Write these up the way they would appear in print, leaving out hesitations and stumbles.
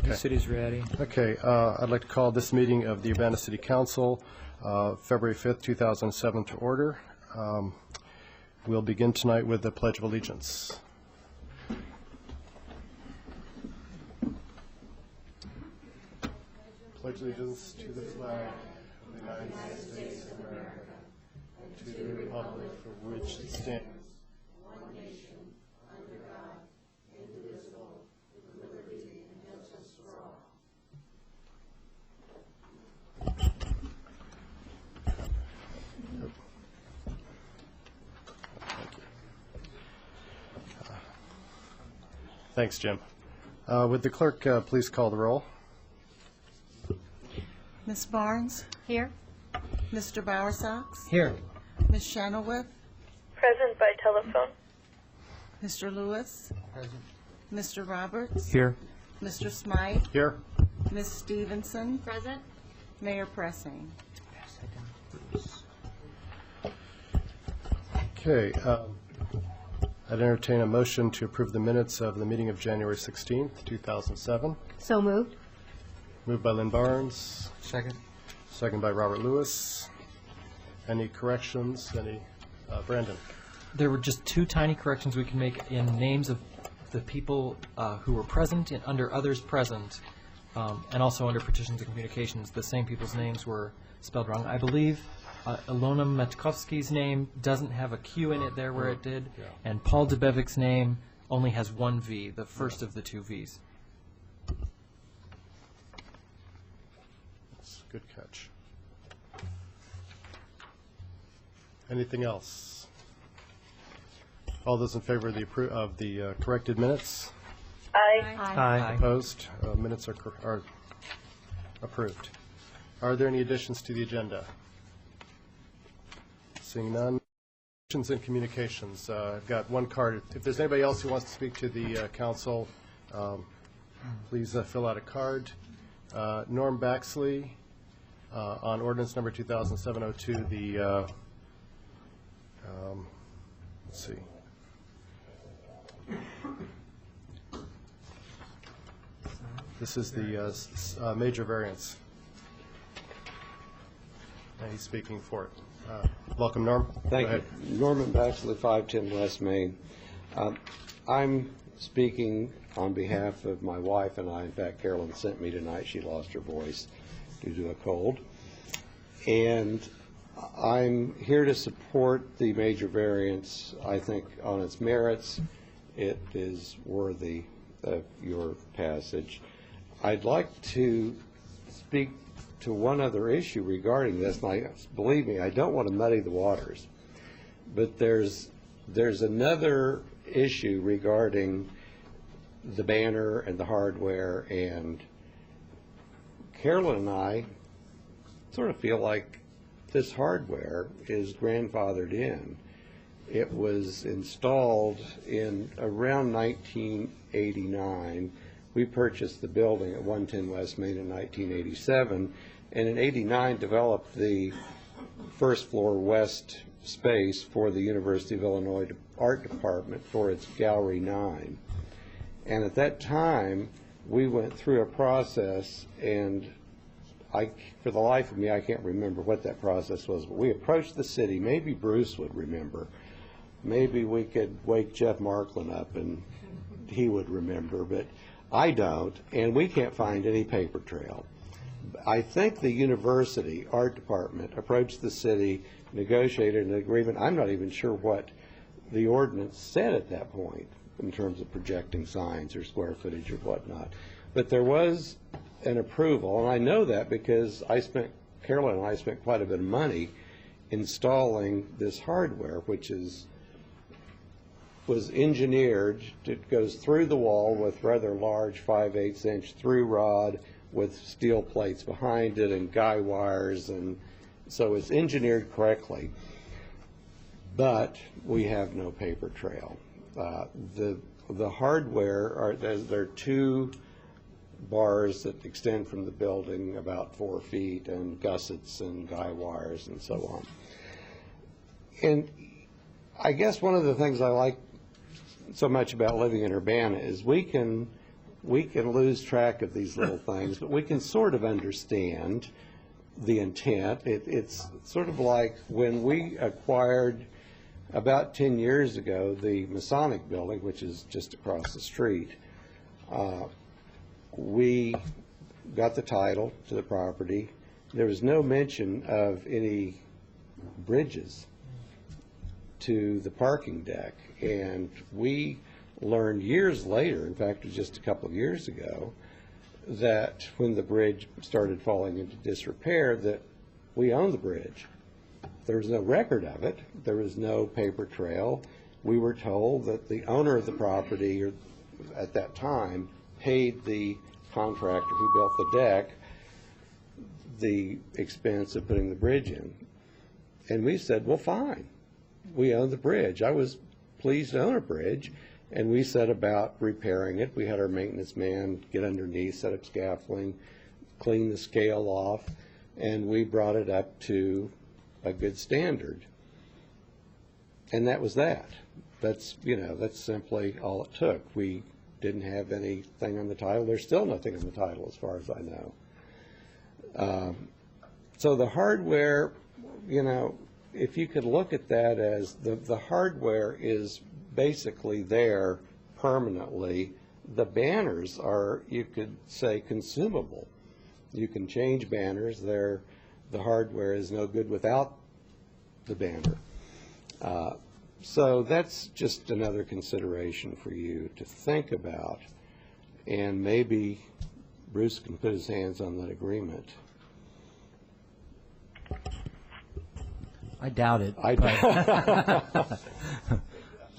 Okay. The city's ready. Okay, I'd like to call this meeting of the Urbana City Council, February 5th, 2007, to order. We'll begin tonight with the Pledge of Allegiance. Pledge allegiance to the flag of the United States of America, and to the republic for which it stands, one nation, under God, indivisible, with liberty and justice for all. Thanks, Jim. Would the clerk please call the roll? Ms. Barnes? Here. Mr. Bowersox? Here. Ms. Shanawith? Present by telephone. Mr. Lewis? Present. Mr. Roberts? Here. Mr. Smythe? Here. Ms. Stevenson? Present. Mayor Pressing. Okay. I'd entertain a motion to approve the minutes of the meeting of January 16th, 2007. So moved. Moved by Lynn Barnes. Second. Second by Robert Lewis. Any corrections? Brandon? There were just two tiny corrections we can make in names of the people who were present and under others present, and also under petitions and communications. The same people's names were spelled wrong. I believe Ilona Metkovsky's name doesn't have a Q in it there where it did, and Paul Debevic's name only has one V, the first of the two Vs. That's a good catch. Anything else? All those in favor of the corrected minutes? Aye. Aye. Opposed? Minutes are approved. Are there any additions to the agenda? Seeing none. Questions and communications. I've got one card. If there's anybody else who wants to speak to the council, please fill out a card. Norm Baxley, on ordinance number 2007-02, the, let's see. This is the major variance. And he's speaking for it. Welcome, Norm. Thank Go you. ahead. Norman Baxley, 510 West Main. I'm speaking on behalf of my wife and I. In fact, Carolyn sent me tonight. She lost her voice due to a cold. And I'm here to support the major variance. I think on its merits, it is worthy of your passage. I'd like to speak to one other issue regarding this, and believe me, I don't want to muddy the waters, but there's another issue regarding the banner and the hardware, and Carolyn and I sort of feel like this hardware is grandfathered in. It was installed in around 1989. We purchased the building at 110 West Main in 1987, and in 89 developed the first floor west space for the University of Illinois Art Department for its Gallery 9. And at that time, we went through a process, and for the life of me, I can't remember what that process was, but we approached the city. Maybe Bruce would remember. Maybe we could wake Jeff Marklin up and he would remember, but I don't, and we can't find any paper trail. I think the university art department approached the city, negotiated an agreement. I'm not even sure what the ordinance said at that point in terms of projecting signs or square footage or whatnot. But there was an approval, and I know that because Carolyn and I spent quite a bit of money installing this hardware, which was engineered. It goes through the wall with rather large 5/8 inch through rod with steel plates behind it and guy wires, and so it's engineered correctly. But we have no paper trail. The hardware there are two bars that extend from the building about 4 feet, and gussets and guy wires and so on. And I guess one of the things I like so much about living in Urbana is we can we can lose track of these little things, but we can sort of understand the intent. It's sort of like when we acquired, about 10 years ago, the Masonic Building, which is just across the street. We got the title to the property. There was no mention of any bridges to the parking deck. And we learned years later, in fact, it was just a couple of years ago, that when the bridge started falling into disrepair, that we owned the bridge. There was no record of it. There was no paper trail. We were told that the owner of the property, or at that time, paid the contractor who built the deck the expense of putting the bridge in. And we said, well, fine. We own the bridge. I was pleased to own a bridge, and we set about repairing it. We had our maintenance man get underneath, set up scaffolding, clean the scale off, and we brought it up to a good standard. And that was that. That's simply all it took. We didn't have anything on the title. There's still nothing on the title as far as I know. So the hardware, if you could look at that as the hardware is basically there permanently. The banners are, you could say, consumable. You can change banners. The hardware is no good without the banner. So that's just another consideration for you to think about, and maybe Bruce can put his hands on that agreement. I doubt it.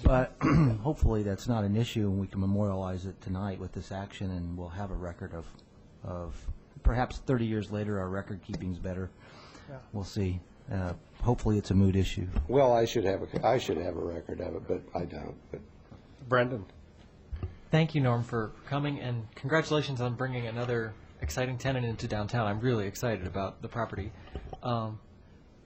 But hopefully that's not an issue, and we can memorialize it tonight with this action, and we'll have a record of perhaps 30 years later our record keeping's better. Yeah. We'll see. Hopefully it's a moot issue. Well, I should have a record of it, but I don't. But Brandon. Thank you, Norm, for coming, and congratulations on bringing another exciting tenant into downtown. I'm really excited about the property.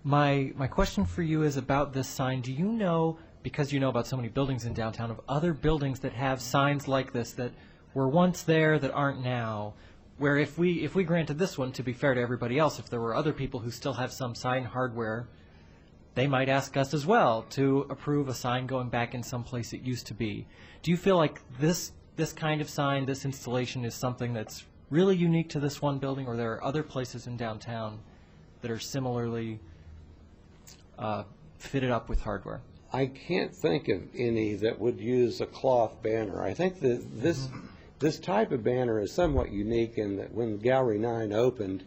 My question for you is about this sign. Do you know, because you know about so many buildings in downtown, of other buildings that have signs like this that were once there that aren't now, where if we granted this one, to be fair to everybody else, if there were other people who still have some sign hardware, they might ask us as well to approve a sign going back in some place it used to be. Do you feel like this kind of sign, this installation, is something that's really unique to this one building, or there are other places in downtown that are similarly fitted up with hardware? I can't think of any that would use a cloth banner. I think that this type of banner is somewhat unique in that when Gallery 9 opened,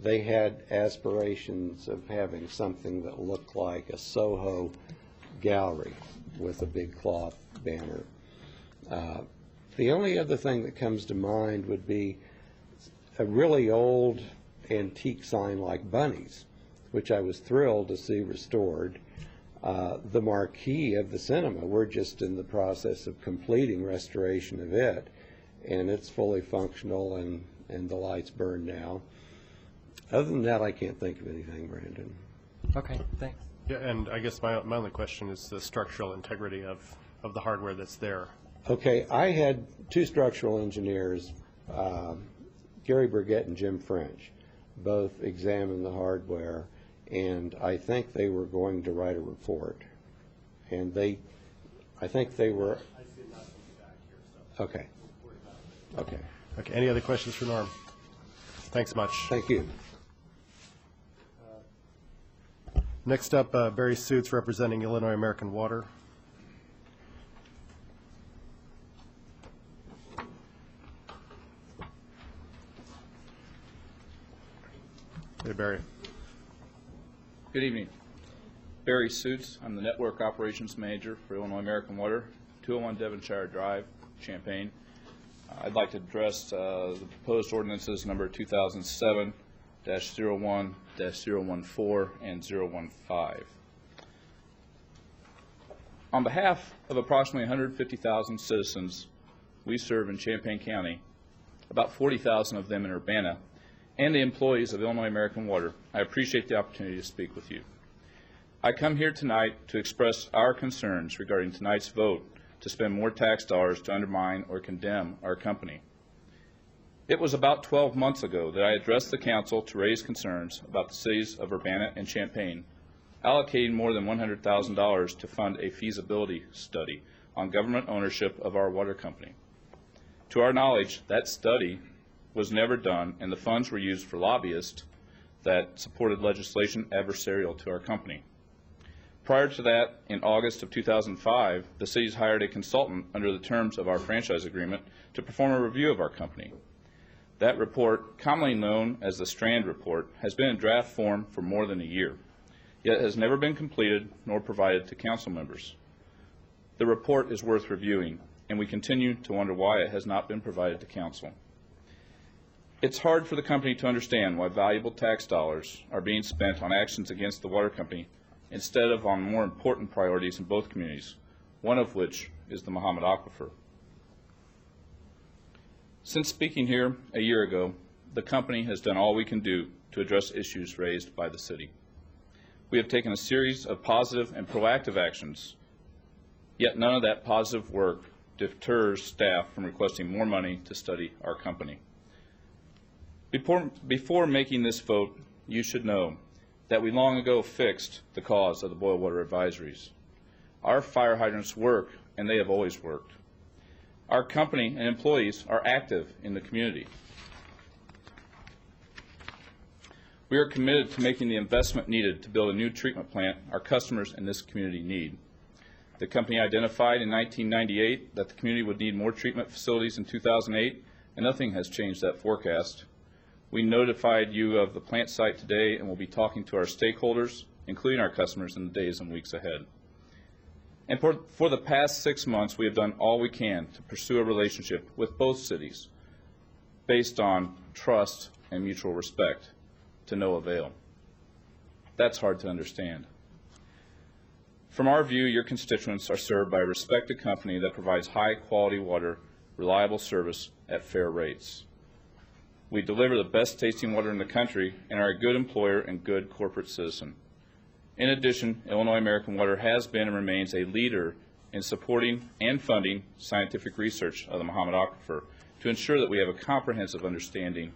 they had aspirations of having something that looked like a Soho gallery with a big cloth banner. The only other thing that comes to mind would be a really old antique sign like Bunny's, which I was thrilled to see restored. The marquee of the cinema, we're just in the process of completing restoration of it, and it's fully functional, and the lights burn now. Other than that, I can't think of anything, Brandon. Okay, thanks. Yeah, and I guess my only question is the structural integrity of the hardware that's there. Okay, I had two structural engineers, Gary Burgett and Jim French, both examine the hardware, and I think they were going to write a report. And I think they were. I see nothing back here, so. Okay. Okay. Okay, any other questions for Norm? Thanks much. Thank you. Next up, Barry Suits, representing Illinois American Water. Hey, Barry. Good evening. Barry Suits. I'm the Network Operations Manager for Illinois American Water, 201 Devonshire Drive, Champaign. I'd like to address the proposed ordinances number 2007-01, -014, and 015. On behalf of approximately 150,000 citizens we serve in Champaign County, about 40,000 of them in Urbana, and the employees of Illinois American Water, I appreciate the opportunity to speak with you. I come here tonight to express our concerns regarding tonight's vote to spend more tax dollars to undermine or condemn our company. It was about 12 months ago that I addressed the council to raise concerns about the cities of Urbana and Champaign allocating more than $100,000 to fund a feasibility study on government ownership of our water company. To our knowledge, that study was never done, and the funds were used for lobbyists that supported legislation adversarial to our company. Prior to that, in August of 2005, the cities hired a consultant under the terms of our franchise agreement to perform a review of our company. That report, commonly known as the Strand Report, has been in draft form for more than a year, yet has never been completed nor provided to council members. The report is worth reviewing, and we continue to wonder why it has not been provided to council. It's hard for the company to understand why valuable tax dollars are being spent on actions against the water company instead of on more important priorities in both communities, one of which is the Mahomet Aquifer. Since speaking here a year ago, the company has done all we can do to address issues raised by the city. We have taken a series of positive and proactive actions, yet none of that positive work deters staff from requesting more money to study our company. Before making this vote, you should know that we long ago fixed the cause of the boil water advisories. Our fire hydrants work, and they have always worked. Our company and employees are active in the community. We are committed to making the investment needed to build a new treatment plant our customers in this community need. The company identified in 1998 that the community would need more treatment facilities in 2008, and nothing has changed that forecast. We notified you of the plant site today and will be talking to our stakeholders, including our customers, in the days and weeks ahead. And for the past 6 months, we have done all we can to pursue a relationship with both cities based on trust and mutual respect, to no avail. That's hard to understand. From our view, your constituents are served by a respected company that provides high-quality water, reliable service at fair rates. We deliver the best tasting water in the country and are a good employer and good corporate citizen. In addition, Illinois American Water has been and remains a leader in supporting and funding scientific research of the Mahomet Aquifer to ensure that we have a comprehensive understanding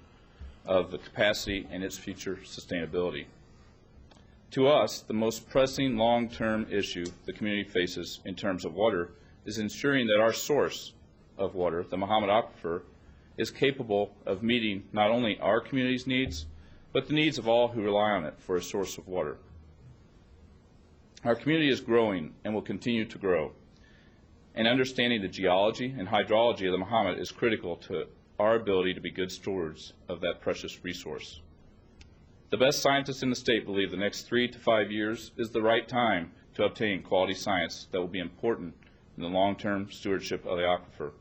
of the capacity and its future sustainability. To us, the most pressing long-term issue the community faces in terms of water is ensuring that our source of water, the Mahomet Aquifer, is capable of meeting not only our community's needs, but the needs of all who rely on it for a source of water. Our community is growing and will continue to grow, and understanding the geology and hydrology of the Mahomet is critical to our ability to be good stewards of that precious resource. The best scientists in the state believe the next 3 to 5 years is the right time to obtain quality science that will be important in the long-term stewardship of the aquifer.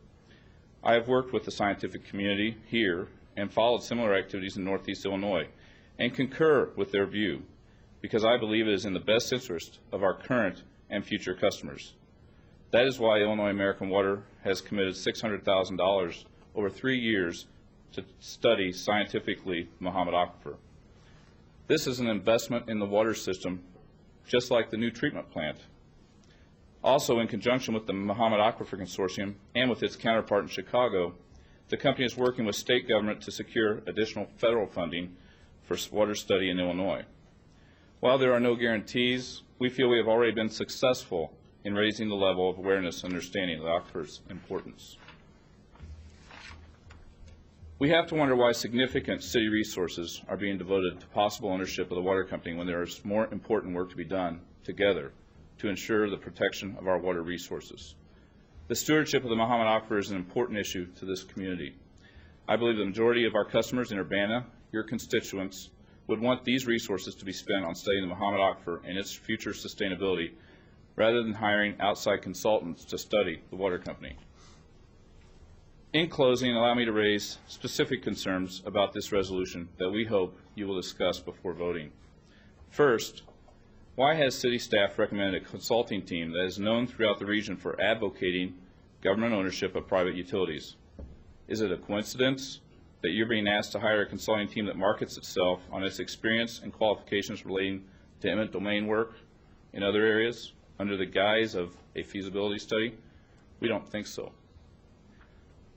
I have worked with the scientific community here and followed similar activities in Northeast Illinois and concur with their view because I believe it is in the best interest of our current and future customers. That is why Illinois American Water has committed $600,000 over 3 years to study scientifically Mahomet Aquifer. This is an investment in the water system, just like the new treatment plant. Also, in conjunction with the Mahomet Aquifer Consortium and with its counterpart in Chicago, the company is working with state government to secure additional federal funding for water study in Illinois. While there are no guarantees, we feel we have already been successful in raising the level of awareness and understanding of the aquifer's importance. We have to wonder why significant city resources are being devoted to possible ownership of the water company when there is more important work to be done together to ensure the protection of our water resources. The stewardship of the Mahomet Aquifer is an important issue to this community. I believe the majority of our customers in Urbana, your constituents, would want these resources to be spent on studying the Mahomet Aquifer and its future sustainability rather than hiring outside consultants to study the water company. In closing, allow me to raise specific concerns about this resolution that we hope you will discuss before voting. First, why has city staff recommended a consulting team that is known throughout the region for advocating government ownership of private utilities? Is it a coincidence that you're being asked to hire a consulting team that markets itself on its experience and qualifications relating to eminent domain work in other areas under the guise of a feasibility study? We don't think so.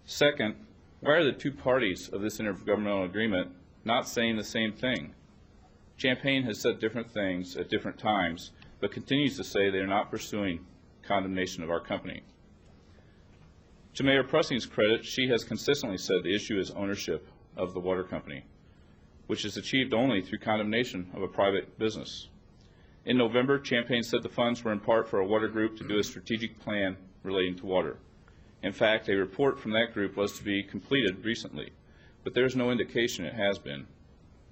Second, Why are the two parties of this intergovernmental agreement not saying the same thing? Champaign has said different things at different times, but continues to say they are not pursuing condemnation of our company. To Mayor Pressing's credit, she has consistently said the issue is ownership of the water company, which is achieved only through condemnation of a private business. In November, Champaign said the funds were in part for a water group to do a strategic plan relating to water. In fact, a report from that group was to be completed recently, but there is no indication it has been.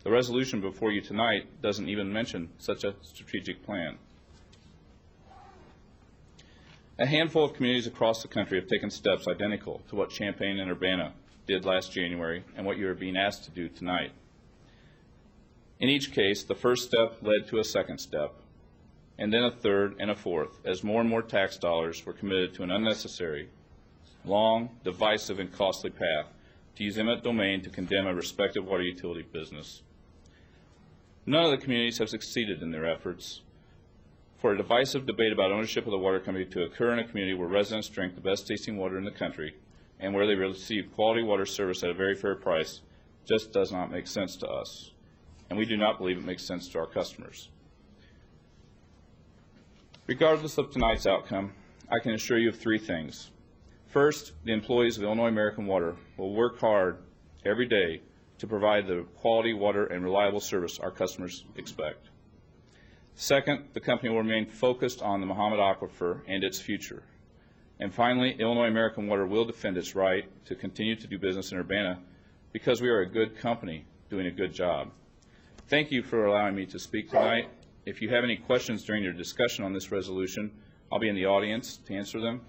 The resolution before you tonight doesn't even mention such a strategic plan. A handful of communities across the country have taken steps identical to what Champaign and Urbana did last January and what you are being asked to do tonight. In each case, the first step led to a second step, and then a third and a fourth, as more and more tax dollars were committed to an unnecessary, long, divisive, and costly path to use eminent domain to condemn a respected water utility business. None of the communities have succeeded in their efforts. For a divisive debate about ownership of the water company to occur in a community where residents drink the best tasting water in the country and where they receive quality water service at a very fair price just does not make sense to us, and we do not believe it makes sense to our customers. Regardless of tonight's outcome, I can assure you of three things. First, the employees of Illinois American Water will work hard every day to provide the quality water and reliable service our customers expect. Second, the company will remain focused on the Mahomet Aquifer and its future. And finally, Illinois American Water will defend its right to continue to do business in Urbana because we are a good company doing a good job. Thank you for allowing me to speak tonight. If you have any questions during your discussion on this resolution, I'll be in the audience to answer them.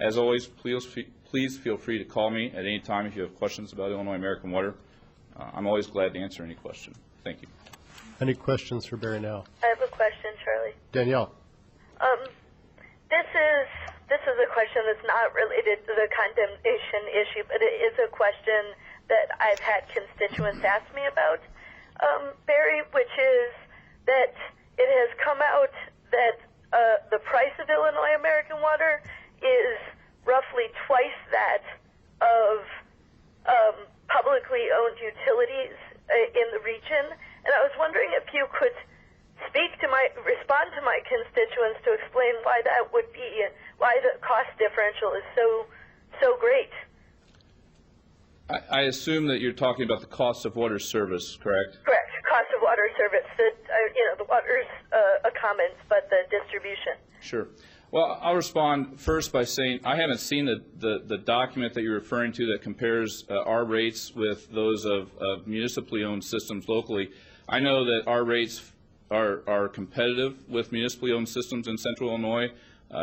As always, please feel free to call me at any time if you have questions about Illinois American Water. I'm always glad to answer any question. Thank you. Any questions for Barry now? I have a question, Charlie. Danielle. This is a question that's not related to the condemnation issue, but it is a question that I've had constituents ask me about, Barry, which is that it has come out that the price of Illinois American Water is roughly twice that of publicly owned utilities in the region, and I was wondering if you could respond to my constituents to explain why that would be, and why the cost differential is so great. I assume that you're talking about the cost of water service, correct? Correct. Cost of water service. The water's a commons, but the distribution. Sure. Well, I'll respond first by saying I haven't seen the document that you're referring to that compares our rates with those of municipally owned systems locally. I know that our rates are competitive with municipally owned systems in central Illinois.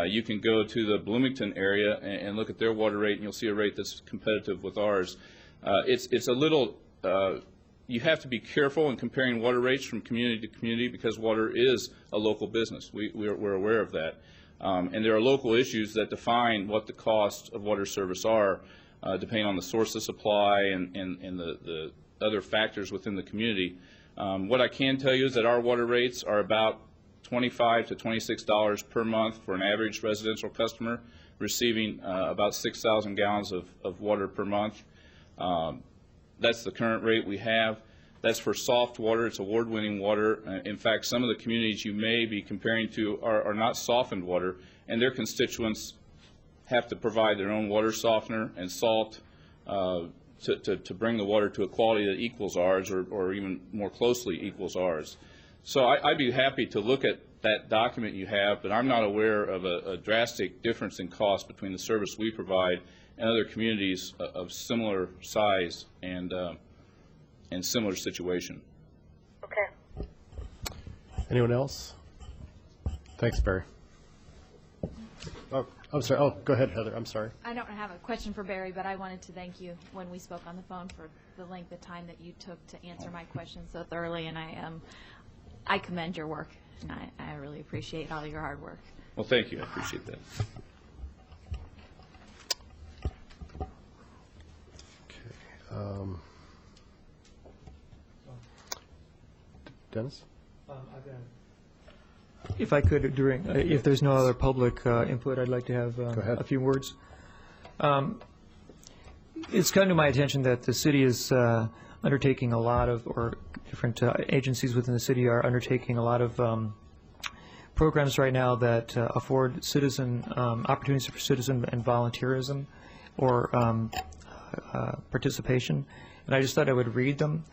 You can go to the Bloomington area and look at their water rate, and you'll see a rate that's competitive with ours. It's a little, you have to be careful in comparing water rates from community to community because water is a local business. We're aware of that. And there are local issues that define what the cost of water service are, depending on the source of supply and the other factors within the community. What I can tell you is that our water rates are about $25 to $26 per month for an average residential customer, receiving about 6,000 gallons of water per month. That's the current rate we have. That's for soft water. It's award-winning water. In fact, some of the communities you may be comparing to are not softened water, and their constituents have to provide their own water softener and salt to bring the water to a quality that equals ours or even more closely equals ours. So I'd be happy to look at that document you have, but I'm not aware of a drastic difference in cost between the service we provide and other communities of similar size and similar situation. Okay. Anyone else? Thanks, Barry. Oh, I'm sorry. Oh, go ahead, Heather. I'm sorry. I don't have a question for Barry, but I wanted to thank you when we spoke on the phone for the length of time that you took to answer my questions so thoroughly, and I commend your work, and I really appreciate all your hard work. Well, thank you. I appreciate that. Okay. Dennis? If I could, if there's no other public input, I'd like to have ahead. a few words. It's come to my attention that the city is undertaking a lot of, or different agencies within the city are undertaking a lot of programs right now that afford citizen opportunities for citizen and volunteerism or participation. And I just thought I would read them.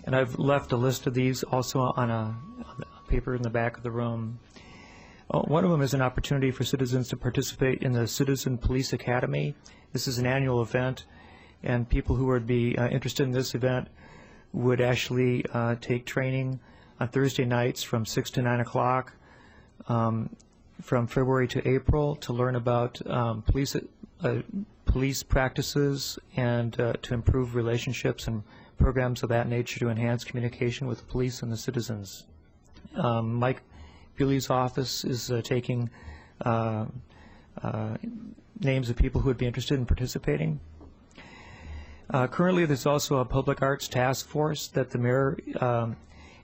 And I've left a list of these also on a paper in the back of the room. One of them is an opportunity for citizens to participate in the Citizen Police Academy. This is an annual event, and people who would be interested in this event would actually take training on Thursday nights from 6 to 9 o'clock from February to April to learn about police practices and to improve relationships and programs of that nature to enhance communication with the police and the citizens. Mike Bewley's office is taking names of people who would be interested in participating. Currently, there's also a public arts task force that the mayor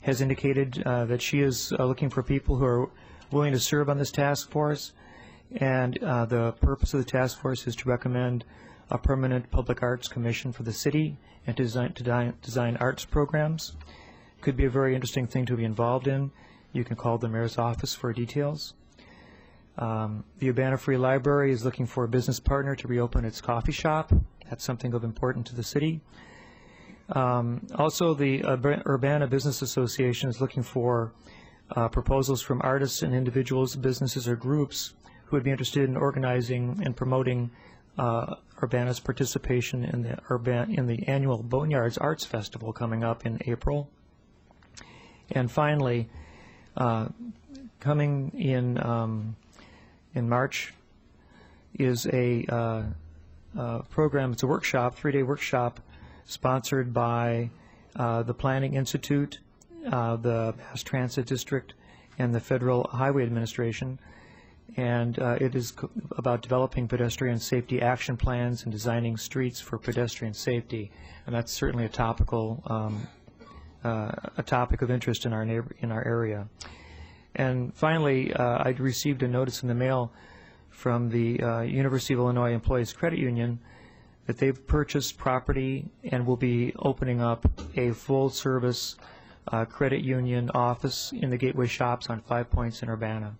has indicated that she is looking for people who are willing to serve on this task force. And the purpose of the task force is to recommend a permanent public arts commission for the city and to design arts programs. Could be a very interesting thing to be involved in. You can call the mayor's office for details. The Urbana Free Library is looking for a business partner to reopen its coffee shop. That's something of importance to the city. Also, the Urbana Business Association is looking for proposals from artists and individuals, businesses, or groups who would be interested in organizing and promoting Urbana's participation in the annual Boneyards Arts Festival coming up in April. And finally, coming in March is a program. It's a workshop, 3-day workshop, sponsored by the Planning Institute, the Mass Transit District, and the Federal Highway Administration. And it is about developing pedestrian safety action plans and designing streets for pedestrian safety. And that's certainly a topic of interest in our area. And finally, I received a notice in the mail from the University of Illinois Employees Credit Union that they've purchased property and will be opening up a full-service credit union office in the Gateway Shops on 5 Points in Urbana,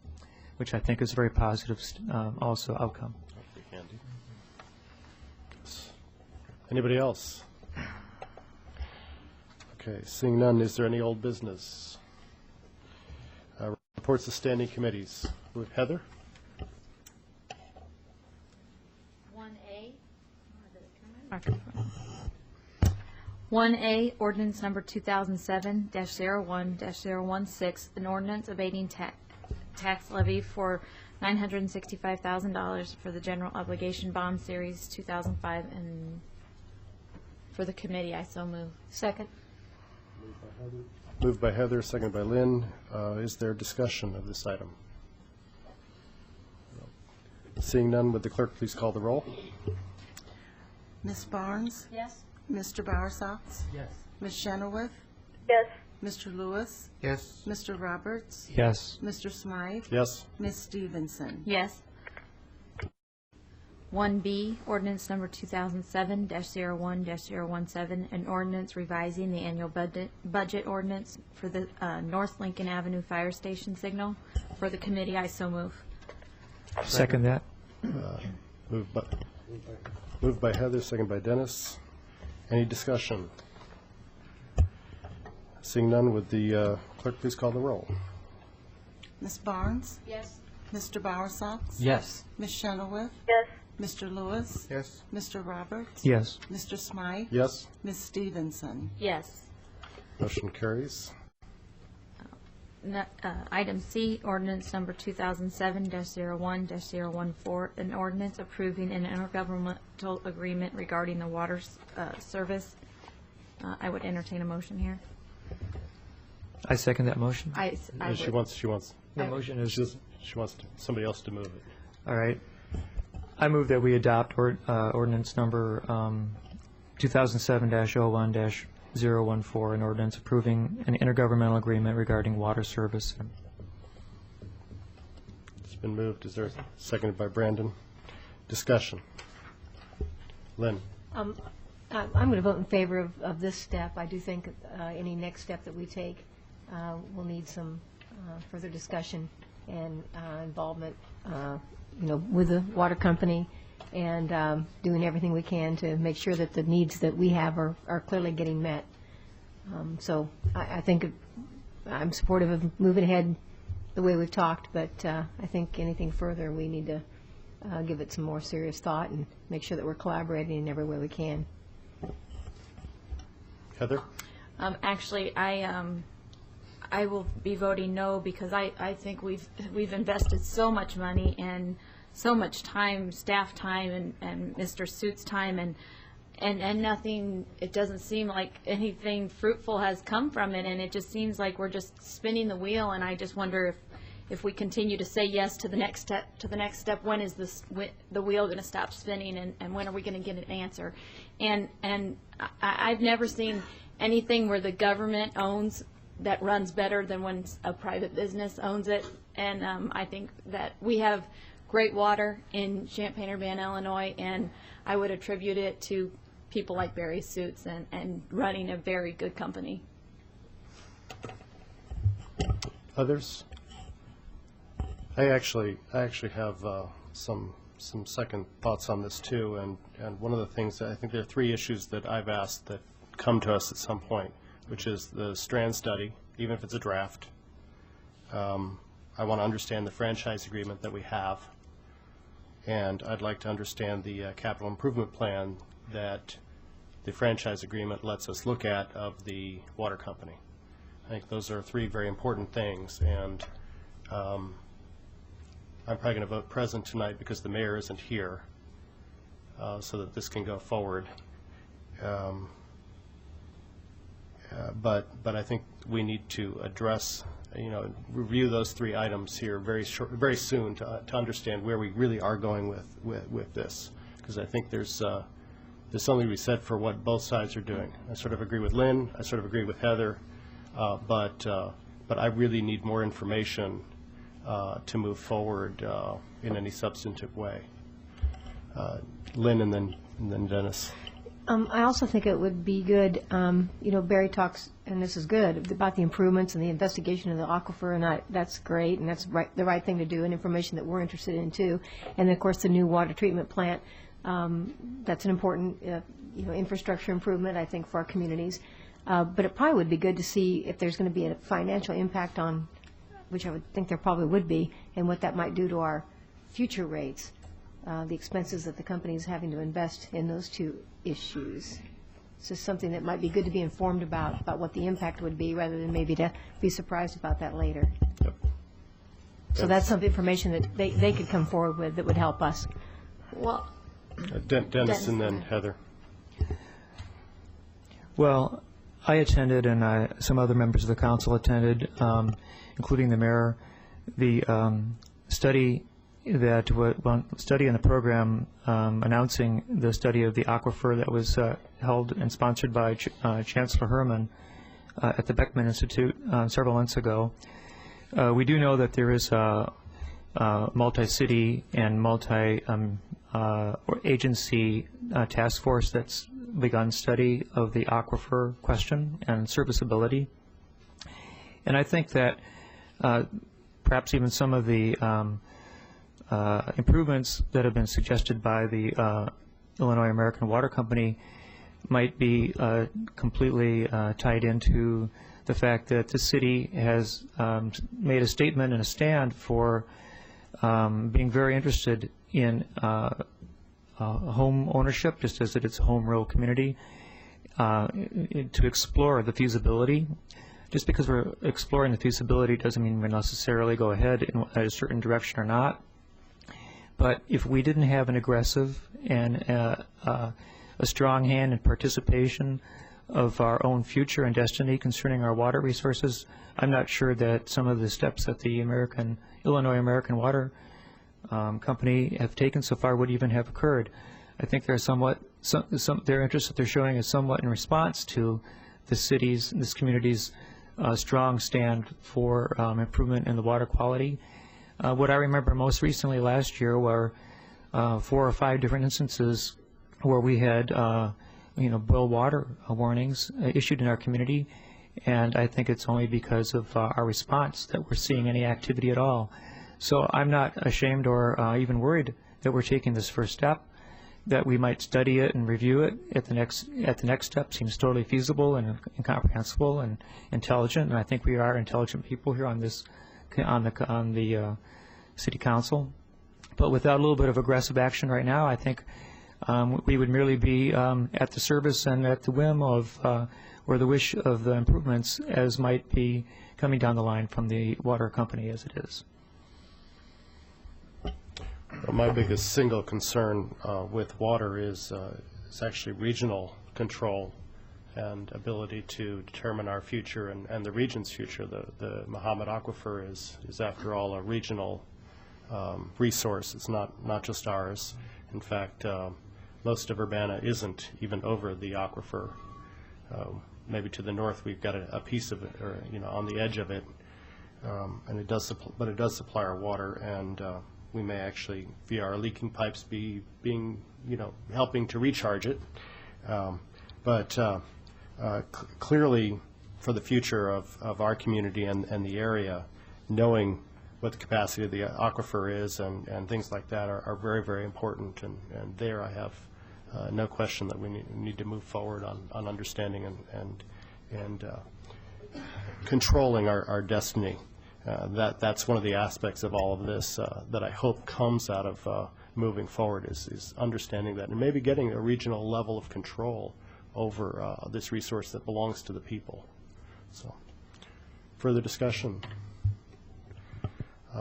which I think is a very positive also outcome. Anybody else? Okay, seeing none, is there any old business? Reports of standing committees. Heather? 1A, ordinance number 2007-01-016, an ordinance abating tax levy for $965,000 for the general obligation bond series 2005, and for the committee, I so move. Second. Moved by Heather, second by Lynn. Is there discussion of this item? Seeing none, would the clerk please call the roll? Ms. Barnes? Yes. Mr. Bowersox? Yes. Ms. Chenoweth? Yes. Mr. Lewis? Yes. Mr. Roberts? Yes. Mr. Smythe? Yes. Ms. Stevenson? Yes. 1B, ordinance number 2007-01-017, an ordinance revising the annual budget ordinance for the North Lincoln Avenue Fire Station signal. For the committee, I so move. Second that. Moved by Heather, second by Dennis. Any discussion? Seeing none, would the clerk please call the roll? Ms. Barnes? Yes. Mr. Bowersox? Yes. Ms. Chenoweth? Yes. Mr. Lewis? Yes. Mr. Roberts? Yes. Mr. Smythe? Yes. Ms. Stevenson? Yes. Motion carries. Item C, ordinance number 2007-01-014, an ordinance approving an intergovernmental agreement regarding the water service. I would entertain a motion here. I second that motion. She wants. The motion is, She wants somebody else to move it. all right. I move that we adopt ordinance number 2007-01-014, an ordinance approving an intergovernmental agreement regarding water service. It's been moved. Is there seconded by Brandon? Discussion. Lynn? I'm going to vote in favor of this step. I do think any next step that we take will need some further discussion and involvement, with the water company, and doing everything we can to make sure that the needs that we have are clearly getting met. So I think I'm supportive of moving ahead the way we've talked, but I think anything further, we need to give it some more serious thought and make sure that we're collaborating in every way we can. Heather? Actually, I will be voting no, because I think we've invested so much money and so much time, staff time, and Mr. Suit's time, and nothing, it doesn't seem like anything fruitful has come from it, and it just seems like we're just spinning the wheel, and I just wonder if we continue to say yes to the next step, when is the wheel going to stop spinning, and when are we going to get an answer? And I've never seen anything where the government owns that runs better than when a private business owns it, and I think that we have great water in Champaign-Urbana, Illinois, and I would attribute it to people like Barry Suits and running a very good company. Others? I actually have some second thoughts on this too, and one of the things, I think there are three issues that I've asked that come to us at some point, which is the Strand study, even if it's a draft. I want to understand the franchise agreement that we have, and I'd like to understand the capital improvement plan that the franchise agreement lets us look at of the water company. I think those are three very important things, and I'm probably going to vote present tonight because the mayor isn't here, so that this can go forward. But I think we need to address, review those three items here very soon to understand where we really are going with this, because I think there's something to be said for what both sides are doing. I sort of agree with Lynn. I sort of agree with Heather, but I really need more information to move forward in any substantive way. Lynn, and then Dennis. I also think it would be good, Barry talks, and this is good, about the improvements and the investigation of the aquifer, and that's great, and that's the right thing to do, and information that we're interested in too. And of course, the new water treatment plant, that's an important, infrastructure improvement, I think, for our communities. But it probably would be good to see if there's going to be a financial impact on, which I would think there probably would be, and what that might do to our future rates, the expenses that the company is having to invest in those two issues. So something that might be good to be informed about what the impact would be, rather than maybe to be surprised about that later. Yep. So that's some information that they could come forward with that would help us. Well, Dennis and then Heather. Well, I attended, and some other members of the council attended, including the mayor, the study study in the program announcing the study of the aquifer that was held and sponsored by Chancellor Herman at the Beckman Institute several months ago. We do know that there is a multi-city and multi-agency task force that's begun study of the aquifer question and serviceability. And I think that perhaps even some of the improvements that have been suggested by the Illinois American Water Company might be completely tied into the fact that the city has made a statement and a stand for being very interested in home ownership, just as it's a home rural community, to explore the feasibility. Just because we're exploring the feasibility doesn't mean we'll necessarily go ahead in a certain direction or not. But if we didn't have an aggressive and a strong hand in participation of our own future and destiny concerning our water resources, I'm not sure that some of the steps that the Illinois American Water Company have taken so far would even have occurred. I think they're their interest that they're showing is somewhat in response to the city's, this community's strong stand for improvement in the water quality. What I remember most recently last year were 4 or 5 different instances where we had boil water warnings issued in our community, and I think it's only because of our response that we're seeing any activity at all. So I'm not ashamed or even worried that we're taking this first step. That we might study it and review it at the next step seems totally feasible and comprehensible and intelligent. And I think we are intelligent people here on this on the city council. But without a little bit of aggressive action right now, I think we would merely be at the service and at the whim of or the wish of the improvements as might be coming down the line from the water company as it is. Well, my biggest single concern with water is actually regional control and ability to determine our future and the region's future. The Mahomet Aquifer is after all, a regional resource. It's not just ours. In fact, most of Urbana isn't even over the aquifer. Maybe to the north, we've got a piece of it, or on the edge of it, and it does supply our water, and we may actually, via our leaking pipes, be helping to recharge it. Clearly, for the future of our community and the area, knowing what the capacity of the aquifer is and things like that are very, very important. And there I have no question that we need to move forward on understanding and controlling our destiny. That's one of the aspects of all of this that I hope comes out of moving forward is understanding that and maybe getting a regional level of control over this resource that belongs to the people. So, further discussion?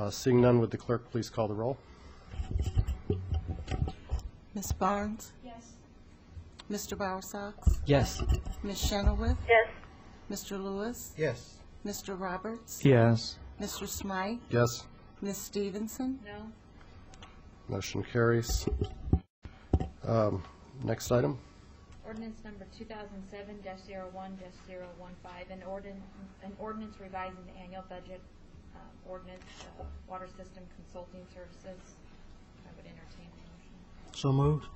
Seeing none, would the clerk please call the roll? Ms. Barnes? Yes. Mr. Bowersox? Yes. Ms. Chenoweth? Yes. Mr. Lewis? Yes. Mr. Roberts? Yes. Mr. Smythe? Yes. Ms. Stevenson? No. Motion carries. Next item. Ordinance number 2007-01-015, an ordinance revising the annual budget ordinance, water system consulting services. I would entertain a motion. So moved.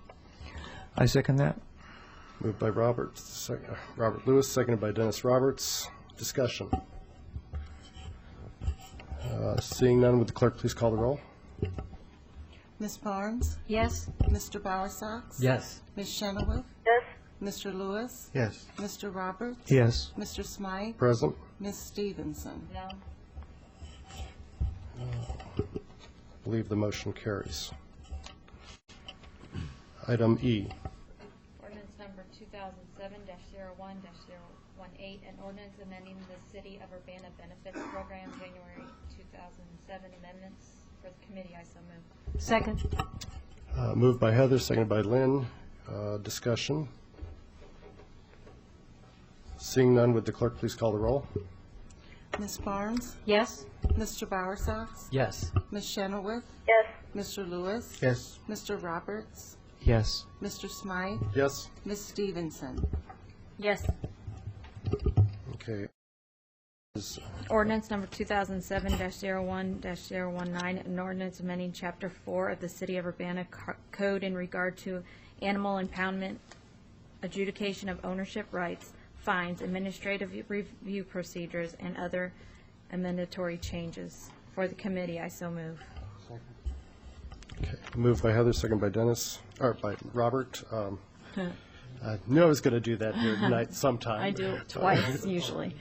I second that. Moved by Robert Lewis, seconded by Dennis Roberts. Discussion. Seeing none, would the clerk please call the roll? Ms. Barnes? Yes? Mr. Bowersox? Yes. Ms. Chenoweth? Yes. Mr. Lewis? Yes. Mr. Roberts? Yes. Mr. Smythe? Present. Ms. Stevenson? No. I believe the motion carries. Item E. Ordinance number 2007-01-018, an ordinance amending the City of Urbana Benefits Program, January 2007 amendments. For the committee, I so move. Second? Moved by Heather, seconded by Lynn. Discussion. Seeing none, would the clerk please call the roll? Ms. Barnes? Yes? Mr. Bowersox? Yes. Ms. Chenoweth? Yes. Mr. Lewis? Yes. Mr. Roberts? Yes. Mr. Smythe? Yes. Ms. Stevenson? Yes. Okay. Ordinance number 2007-01-019, an ordinance amending Chapter 4 of the City of Urbana Code in regard to animal impoundment, adjudication of ownership rights, fines, administrative review procedures, and other amendatory changes. For the committee, I so move. Okay. Moved by Heather, seconded by Dennis, or by Robert. I knew I was going to do that here tonight sometime. I do it twice, usually.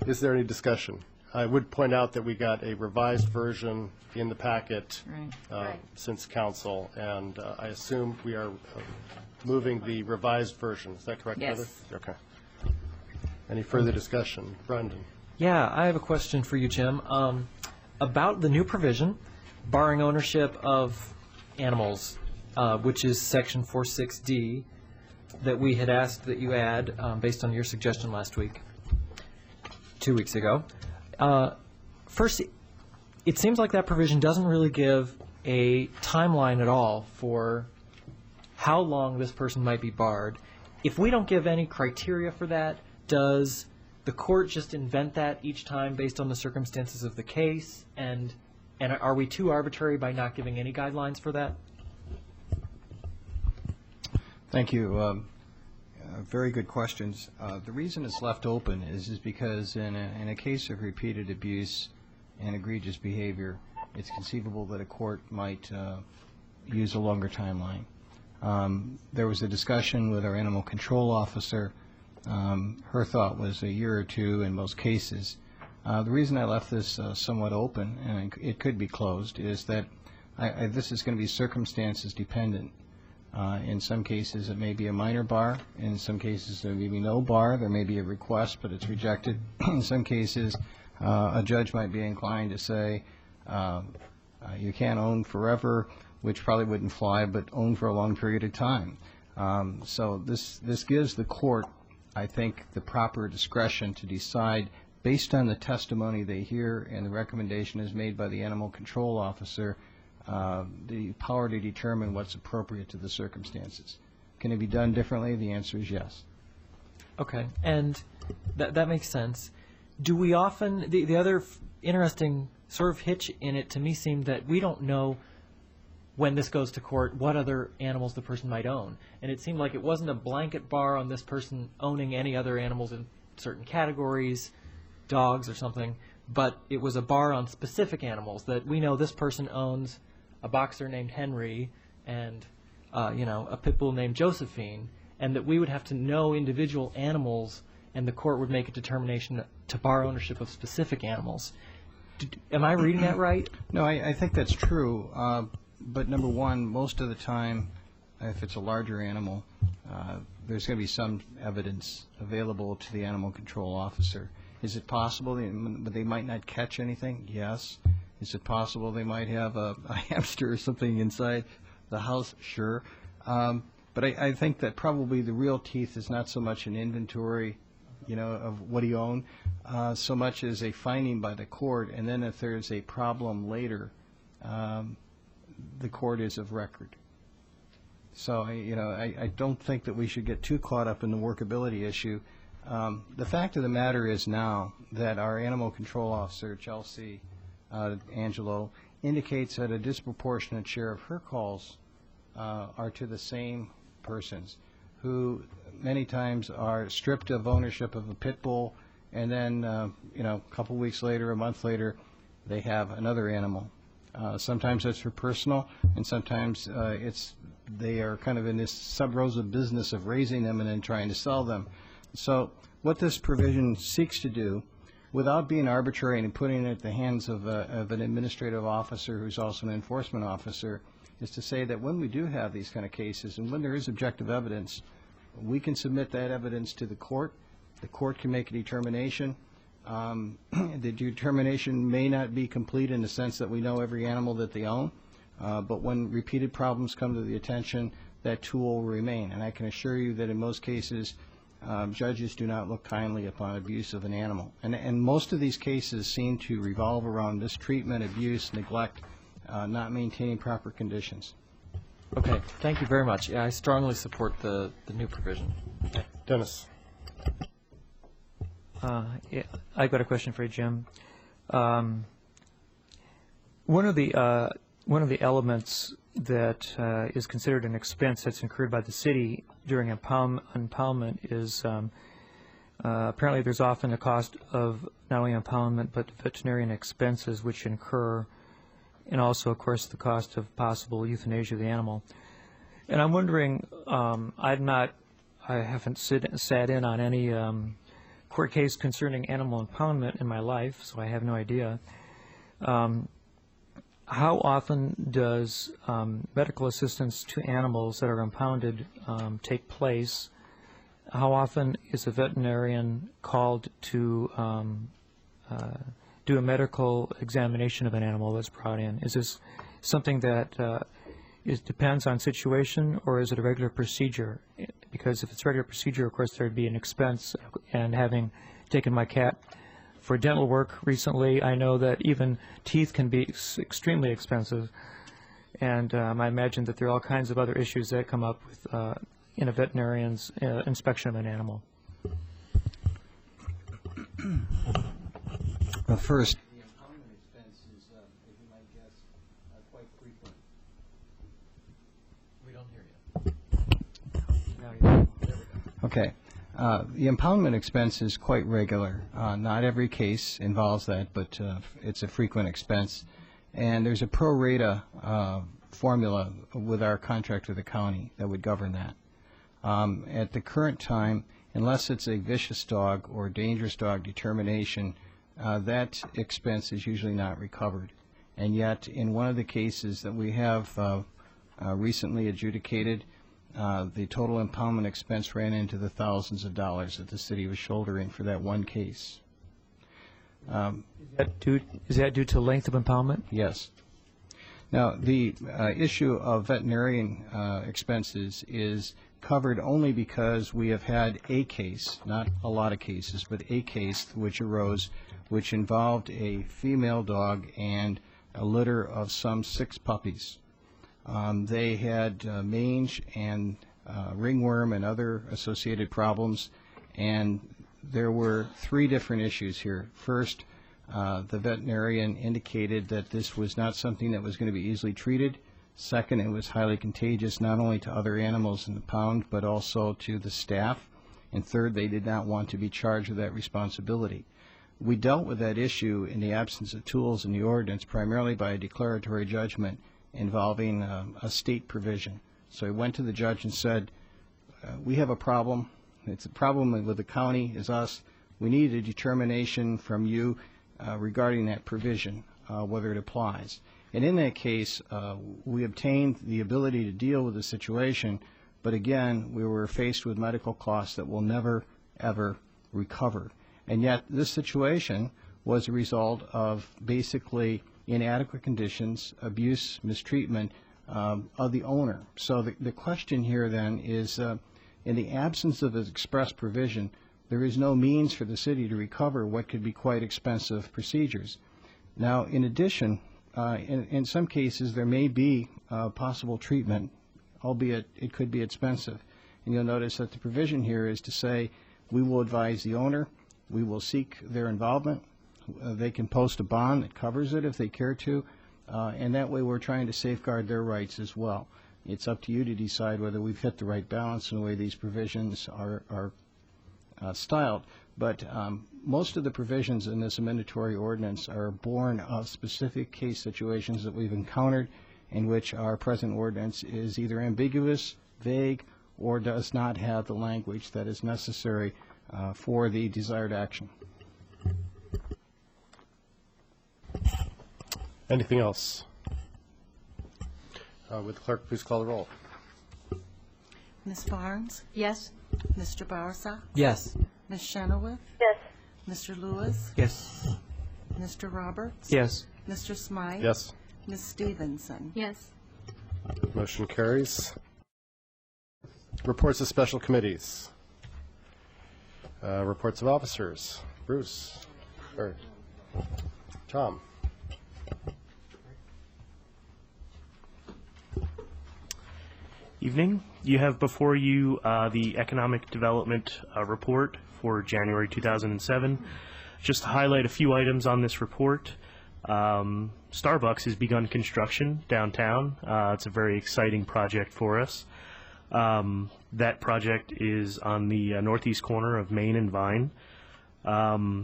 Is there any discussion? I would point out that we got a revised version in the packet Right. since council, and I assume we are moving the revised version. Is that correct, Yes. Heather? Okay. Any further discussion? Brendan? Yeah, I have a question for you, Jim, about the new provision, barring ownership of animals, which is Section 46D, that we had asked that you add based on your suggestion last week, 2 weeks ago. First, it seems like that provision doesn't really give a timeline at all for how long this person might be barred. If we don't give any criteria for that, does the court just invent that each time based on the circumstances of the case? And are we too arbitrary by not giving any guidelines for that? Thank you. Very good questions. The reason it's left open is because in a case of repeated abuse and egregious behavior, it's conceivable that a court might use a longer timeline. There was a discussion with our animal control officer. Her thought was a year or two in most cases. The reason I left this somewhat open, and it could be closed, is that this is going to be circumstances dependent. In some cases, it may be a minor bar. In some cases, there may be no bar. There may be a request, but it's rejected. In some cases, a judge might be inclined to say, you can't own forever, which probably wouldn't fly, but own for a long period of time. So this gives the court, I think, the proper discretion to decide, based on the testimony they hear and the recommendation is made by the animal control officer, the power to determine what's appropriate to the circumstances. Can it be done differently? The answer is yes. Okay, and that makes sense. Do we often, the other interesting sort of hitch in it to me seemed that we don't know when this goes to court what other animals the person might own. And it seemed like it wasn't a blanket bar on this person owning any other animals in certain categories, dogs or something, but it was a bar on specific animals that we know this person owns a boxer named Henry and a pit bull named Josephine, and that we would have to know individual animals and the court would make a determination to bar ownership of specific animals. Am I reading that right? No, I think that's true. But number one, most of the time, if it's a larger animal, there's going to be some evidence available to the animal control officer. Is it possible they might not catch anything? Yes. Is it possible they might have a hamster or something inside the house? Sure. But I think that probably the real teeth is not so much an inventory, of what he owned, so much as a finding by the court, and then if there's a problem later, the court is of record. So, I don't think that we should get too caught up in the workability issue. The fact of the matter is now that our animal control officer, Chelsea Angelo, indicates that a disproportionate share of her calls are to the same persons who many times are stripped of ownership of a pit bull, and then, a couple weeks later, a month later, they have another animal. Sometimes that's for personal, and sometimes they are kind of in this sub-rosa business of raising them and then trying to sell them. So what this provision seeks to do, without being arbitrary and putting it at the hands of an administrative officer who's also an enforcement officer, is to say that when we do have these kind of cases and when there is objective evidence, we can submit that evidence to the court. The court can make a determination. The determination may not be complete in the sense that we know every animal that they own, but when repeated problems come to the attention, that tool will remain. And I can assure you that in most cases, judges do not look kindly upon abuse of an animal. And most of these cases seem to revolve around mistreatment, abuse, neglect, not maintaining proper conditions. Okay, thank you very much. Yeah, I strongly support the new provision. Dennis. Yeah, I've got a question for you, Jim. One of the elements that is considered an expense that's incurred by the city during impoundment is apparently there's often a cost of not only impoundment but veterinarian expenses which incur, and also, of course, the cost of possible euthanasia of the animal. And I'm wondering, I haven't sat in on any court case concerning animal impoundment in my life, so I have no idea. How often does medical assistance to animals that are impounded take place? How often is a veterinarian called to do a medical examination of an animal that's brought in? Is this something that depends on situation, or is it a regular procedure? Because if it's regular procedure, of course, there'd be an expense. And having taken my cat for dental work recently, I know that even teeth can be extremely expensive. And I imagine that there are all kinds of other issues that come up with in a veterinarian's inspection of an animal. Well, first, the impoundment expense is, as you might guess, quite frequent. We don't hear you. Okay. The impoundment expense is quite regular. Not every case involves that, but it's a frequent expense. And there's a pro rata formula with our contract with the county that would govern that. At the current time, unless it's a vicious dog or dangerous dog determination, that expense is usually not recovered. And yet, in one of the cases that we have recently adjudicated, the total impoundment expense ran into the thousands of dollars that the city was shouldering for that one case. Is that due to length of impoundment? Yes. Now, the issue of veterinarian expenses is covered only because we have had a case, not a lot of cases, but a case which arose which involved a female dog and a litter of some 6 puppies. They had mange and ringworm and other associated problems, and there were 3 different issues here. First, the veterinarian indicated that this was not something that was going to be easily treated. Second, it was highly contagious not only to other animals in the pound, but also to the staff. And third, they did not want to be charged with that responsibility. We dealt with that issue in the absence of tools in the ordinance, primarily by a declaratory judgment involving a state provision. So I went to the judge and said, we have a problem. It's a problem with the county, is us. We need a determination from you regarding that provision, whether it applies. And in that case, we obtained the ability to deal with the situation, but again, we were faced with medical costs that will never, ever recover. And yet, this situation was a result of basically inadequate conditions, abuse, mistreatment of the owner. So the question here then is, in the absence of an express provision, there is no means for the city to recover what could be quite expensive procedures. Now, in addition, in some cases, there may be possible treatment, albeit it could be expensive. And you'll notice that the provision here is to say, we will advise the owner, we will seek their involvement, they can post a bond that covers it if they care to, and that way we're trying to safeguard their rights as well. It's up to you to decide whether we've hit the right balance in the way these provisions are styled. But most of the provisions in this amendatory ordinance are born of specific case situations that we've encountered in which our present ordinance is either ambiguous, vague, or does not have the language that is necessary for the desired action. Anything else? Would the clerk please call the roll? Ms. Barnes? Yes? Mr. Barsa? Yes. Ms. Chenoweth? Yes. Mr. Lewis? Yes. Mr. Roberts? Yes. Mr. Smythe? Yes. Ms. Stevenson? Yes. Motion carries. Reports of special committees. Reports of officers. Bruce. Or Tom. Evening. You have before you the Economic Development Report for January 2007. Just to highlight a few items on this report. Starbucks has begun construction downtown. It's a very exciting project for us. That project is on the northeast corner of Main and Vine.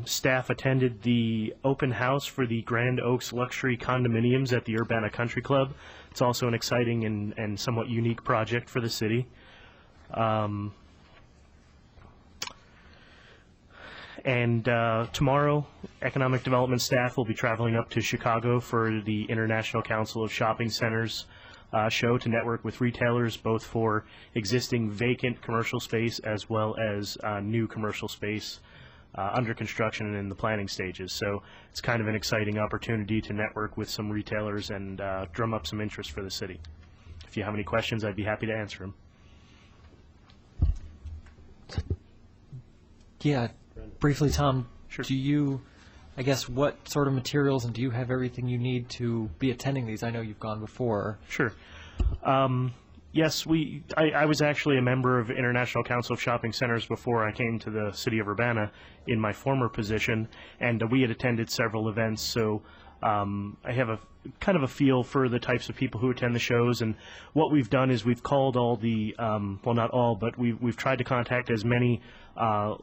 Staff attended the open house for the Grand Oaks luxury condominiums at the Urbana Country Club. It's also an exciting and somewhat unique project for the city. Tomorrow, Economic Development staff will be traveling up to Chicago for the International Council of Shopping Centers show to network with retailers, both for existing vacant commercial space as well as new commercial space under construction and in the planning stages. So it's kind of an exciting opportunity to network with some retailers and drum up some interest for the city. If you have any questions, I'd be happy to answer them. Yeah, briefly, Tom, Sure. do you, I guess, what sort of materials, and do you have everything you need to be attending these? I know you've gone before. Sure. Yes, I was actually a member of International Council of Shopping Centers before I came to the city of Urbana in my former position, and we had attended several events, so I have a kind of a feel for the types of people who attend the shows, and what we've done is we've called all the, well, not all, but we've tried to contact as many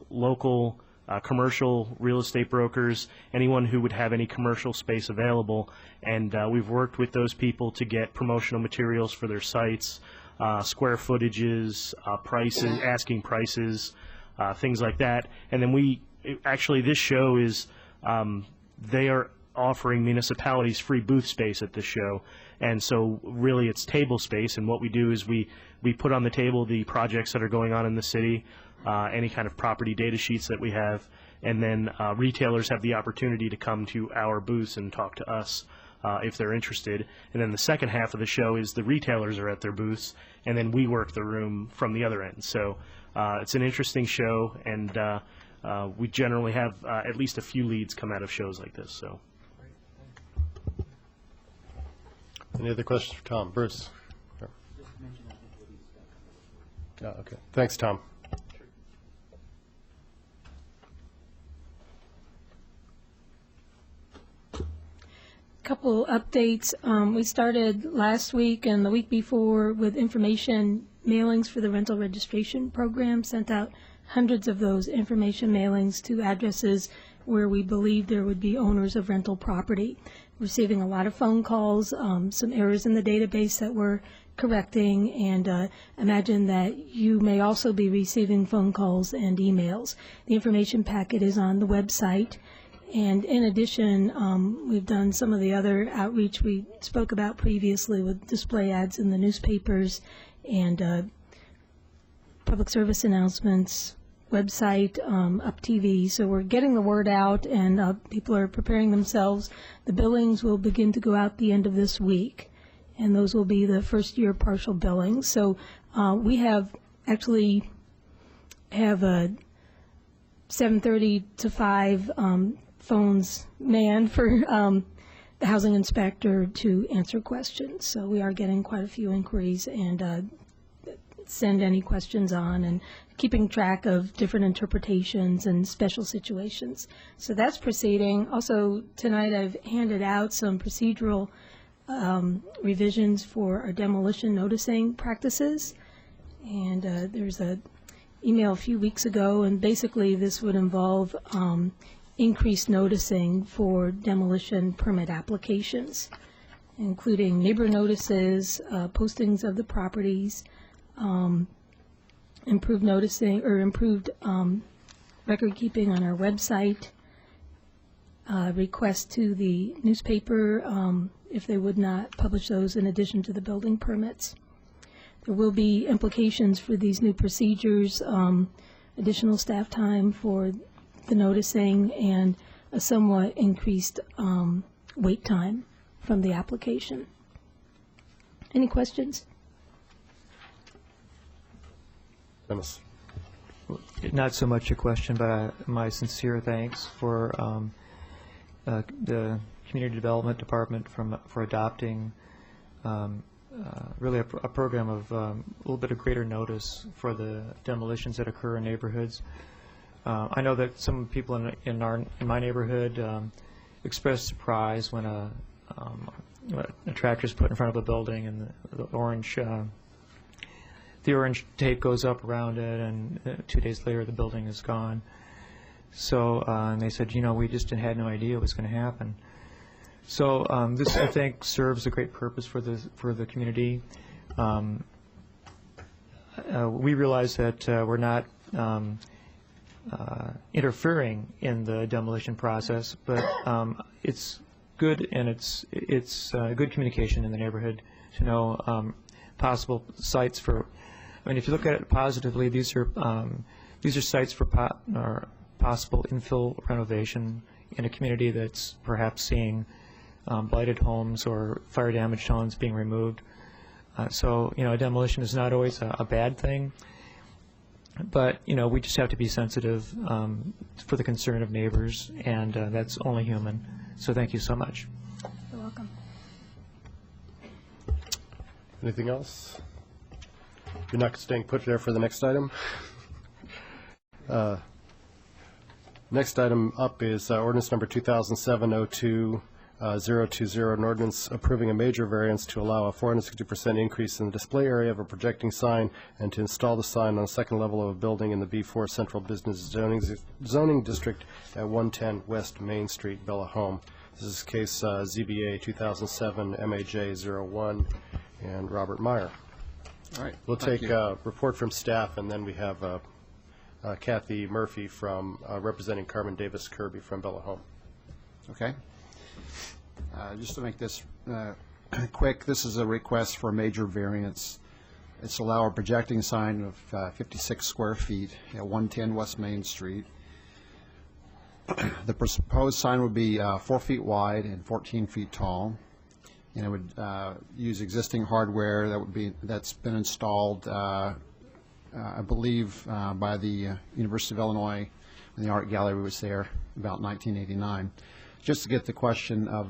local commercial real estate brokers, anyone who would have any commercial space available, and we've worked with those people to get promotional materials for their sites, square footages, prices, asking prices, things like that. And then actually this show is, they are offering municipalities free booth space at this show, and so really it's table space, and what we do is we put on the table the projects that are going on in the city, any kind of property data sheets that we have, and then retailers have the opportunity to come to our booths and talk to us if they're interested. And then the second half of the show is the retailers are at their booths, and then we work the room from the other end. So it's an interesting show, and we generally have at least a few leads come out of shows like this. So. Any other questions for Tom? Bruce? Yeah, okay. Thanks, Tom. Couple updates. We started last week and the week before with information mailings for the rental registration program, sent out hundreds of those information mailings to addresses where we believe there would be owners of rental property. Receiving a lot of phone calls, some errors in the database that we're correcting, and imagine that you may also be receiving phone calls and emails. The information packet is on the website, and in addition, we've done some of the other outreach we spoke about previously with display ads in the newspapers and public service announcements, website, Up TV. So we're getting the word out, and people are preparing themselves. The billings will begin to go out the end of this week, and those will be the first-year partial billings. So we have actually have a 7:30 to 5 phones manned for the housing inspector to answer questions. So we are getting quite a few inquiries, and send any questions on, and keeping track of different interpretations and special situations. So that's proceeding. Also, tonight I've handed out some procedural revisions for our demolition noticing practices. And there's an email a few weeks ago, and basically this would involve increased noticing for demolition permit applications, including neighbor notices, postings of the properties, improved noticing or improved record keeping on our website, request to the newspaper if they would not publish those in addition to the building permits. There will be implications for these new procedures, additional staff time for the noticing, and a somewhat increased wait time from the application. Any questions? Dennis. Not so much a question, but my sincere thanks for the Community Development Department for adopting really a program of a little bit of greater notice for the demolitions that occur in neighborhoods. I know that some people in my neighborhood expressed surprise when a tractor is put in front of a building and the orange tape goes up around it, and 2 days later the building is gone. So and they said, we just had no idea what was going to happen. So this, I think, serves a great purpose for the community. We realize that we're not interfering in the demolition process, but it's good, and it's good communication in the neighborhood to know possible sites for. I mean, if you look at it positively, these are sites for possible infill renovation in a community that's perhaps seeing blighted homes or fire damaged homes being removed. So a demolition is not always a bad thing, but we just have to be sensitive for the concern of neighbors, and that's only human. So thank you so much. You're welcome. Anything else? You're not staying put there for the next item? Next item up is ordinance number 2007-02, 020, an ordinance approving a major variance to allow a 460% increase in the display area of a projecting sign and to install the sign on the second level of a building in the B4 Central Business Zoning District at 110 West Main Street, Bella Home. This is case ZBA 2007 MAJ 01 and Robert Meyer. All right. We'll thank take you. a report from staff, and then we have Kathy Murphy from representing Carmen Davis Kirby from Bella Home. Okay. Just to make this quick, this is a request for a major variance. It's to allow a projecting sign of 56 square feet at 110 West Main Street. The proposed sign would be 4 feet wide and 14 feet tall, and it would use existing hardware that's been installed, I believe, by the University of Illinois when the art gallery was there about 1989. Just to get the question of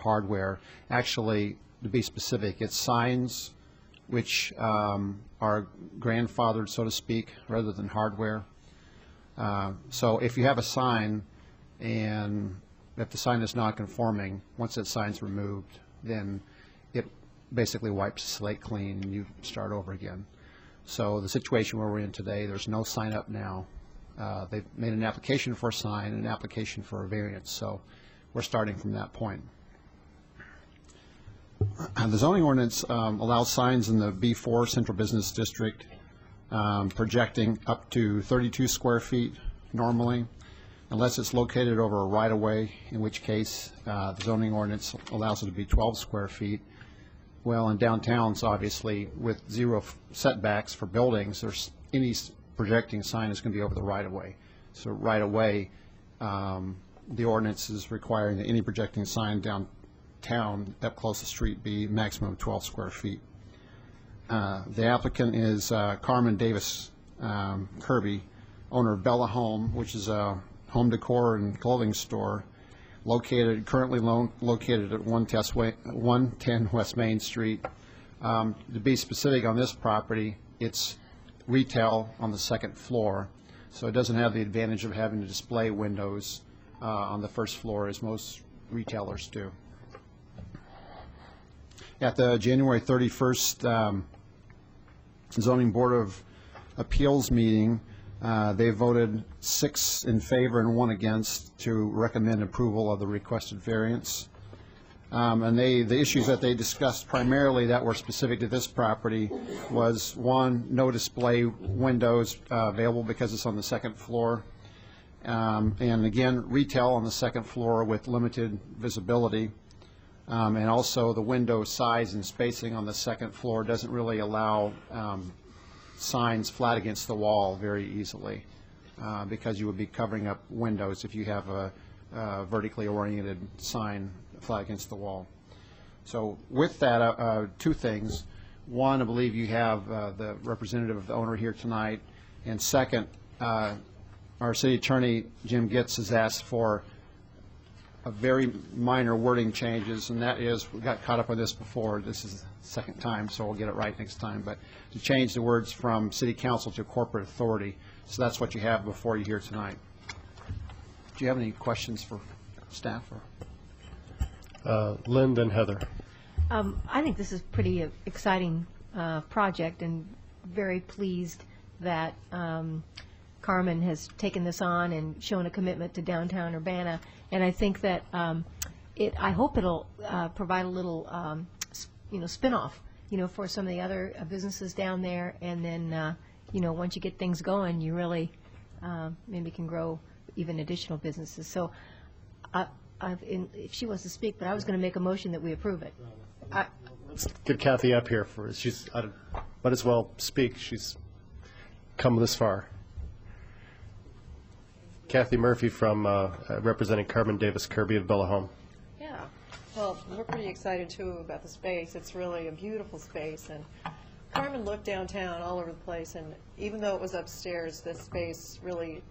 hardware, actually, to be specific, it's signs which are grandfathered, so to speak, rather than hardware. So if you have a sign, and if the sign is not conforming, once that sign's removed, then it basically wipes the slate clean and you start over again. So the situation where we're in today, there's no sign up now. They've made an application for a sign and an application for a variance, so we're starting from that point. The zoning ordinance allows signs in the B4 Central Business District projecting up to 32 square feet normally, unless it's located over a right-of-way, in which case the zoning ordinance allows it to be 12 square feet. Well, in downtowns, obviously, with zero setbacks for buildings, there's any projecting sign is going to be over the right-of-way. So right-of-way, the ordinance is requiring that any projecting sign downtown up close to the street be maximum of 12 square feet. The applicant is Carmen Davis Kirby, owner of Bella Home, which is a home decor and clothing store currently located at 110 West Main Street. To be specific on this property, it's retail on the second floor, so it doesn't have the advantage of having to display windows on the first floor as most retailers do. At the January 31st Zoning Board of Appeals meeting, they voted 6 in favor and 1 against to recommend approval of the requested variance. And the issues that they discussed primarily that were specific to this property was, 1, no display windows available because it's on the second floor. And again, retail on the second floor with limited visibility. And also the window size and spacing on the second floor doesn't really allow signs flat against the wall very easily because you would be covering up windows if you have a vertically oriented sign flat against the wall. So with that, 2 things. 1, I believe you have the representative of the owner here tonight. And second, our city attorney, Jim Gitz, has asked for a very minor wording changes, and that is, we got caught up on this before. This is the second time, so we'll get it right next time. But to change the words from city council to corporate authority. So that's what you have before you here tonight. Do you have any questions for staff? Lynn, then Heather. I think this is pretty exciting project, and very pleased that Carmen has taken this on and shown a commitment to downtown Urbana. And I think that I hope it'll provide a little, spin-off, for some of the other businesses down there. And then, once you get things going, you really maybe can grow even additional businesses. So, if she wants to speak, but I was going to make a motion that we approve it. Let's get Kathy up here might as well speak. She's come this far. Kathy Murphy from representing Carmen Davis Kirby of Bella Home. Yeah, well, we're pretty excited too about the space. It's really a beautiful space, and Carmen looked downtown all over the place, and even though it was upstairs, this space really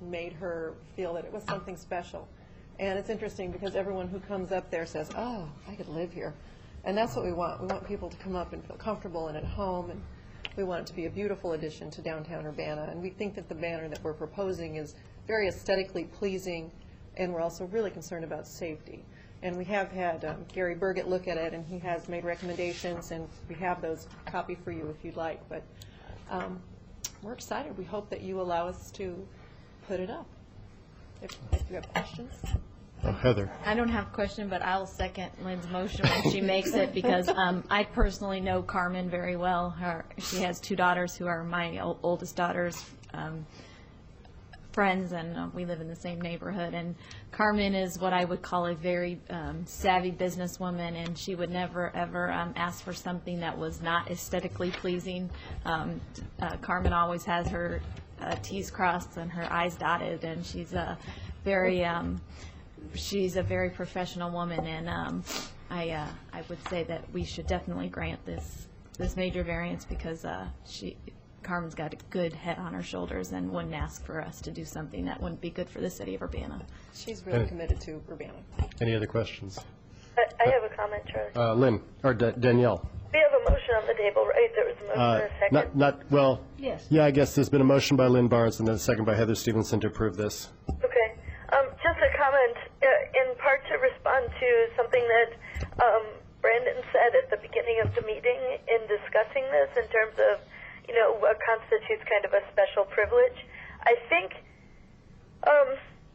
made her feel that it was something special. And it's interesting because everyone who comes up there says, oh, I could live here. And that's what we want. We want people to come up and feel comfortable and at home, and we want it to be a beautiful addition to downtown Urbana. And we think that the banner that we're proposing is very aesthetically pleasing, and we're also really concerned about safety. And we have had Gary Burgett look at it, and he has made recommendations, and we have those copy for you if you'd like. But we're excited. We hope that you allow us to put it up. If you have questions. Oh, Heather. I don't have a question, but I'll second Lynn's motion when she makes it, because I personally know Carmen very well. She has 2 daughters who are my oldest daughter's friends, and we live in the same neighborhood. And Carmen is what I would call a very savvy businesswoman, and she would never, ever ask for something that was not aesthetically pleasing. Carmen always has her T's crossed and her I's dotted, and she's a very professional woman, and I would say that we should definitely grant this major variance, because Carmen's got a good head on her shoulders and wouldn't ask for us to do something that wouldn't be good for the city of Urbana. She's really committed to Urbana. Any other questions? I have a comment, Charlie. Lynn, or Danielle. We have a motion on the table, right? There was a motion and a second. Well, Yes. yeah, I guess there's been a motion by Lynn Barnes and then a second by Heather Stevenson to approve this. Okay. Just a comment, in part to respond to something that Brandon said at the beginning of the meeting in discussing this in terms of, what constitutes kind of a special privilege. I think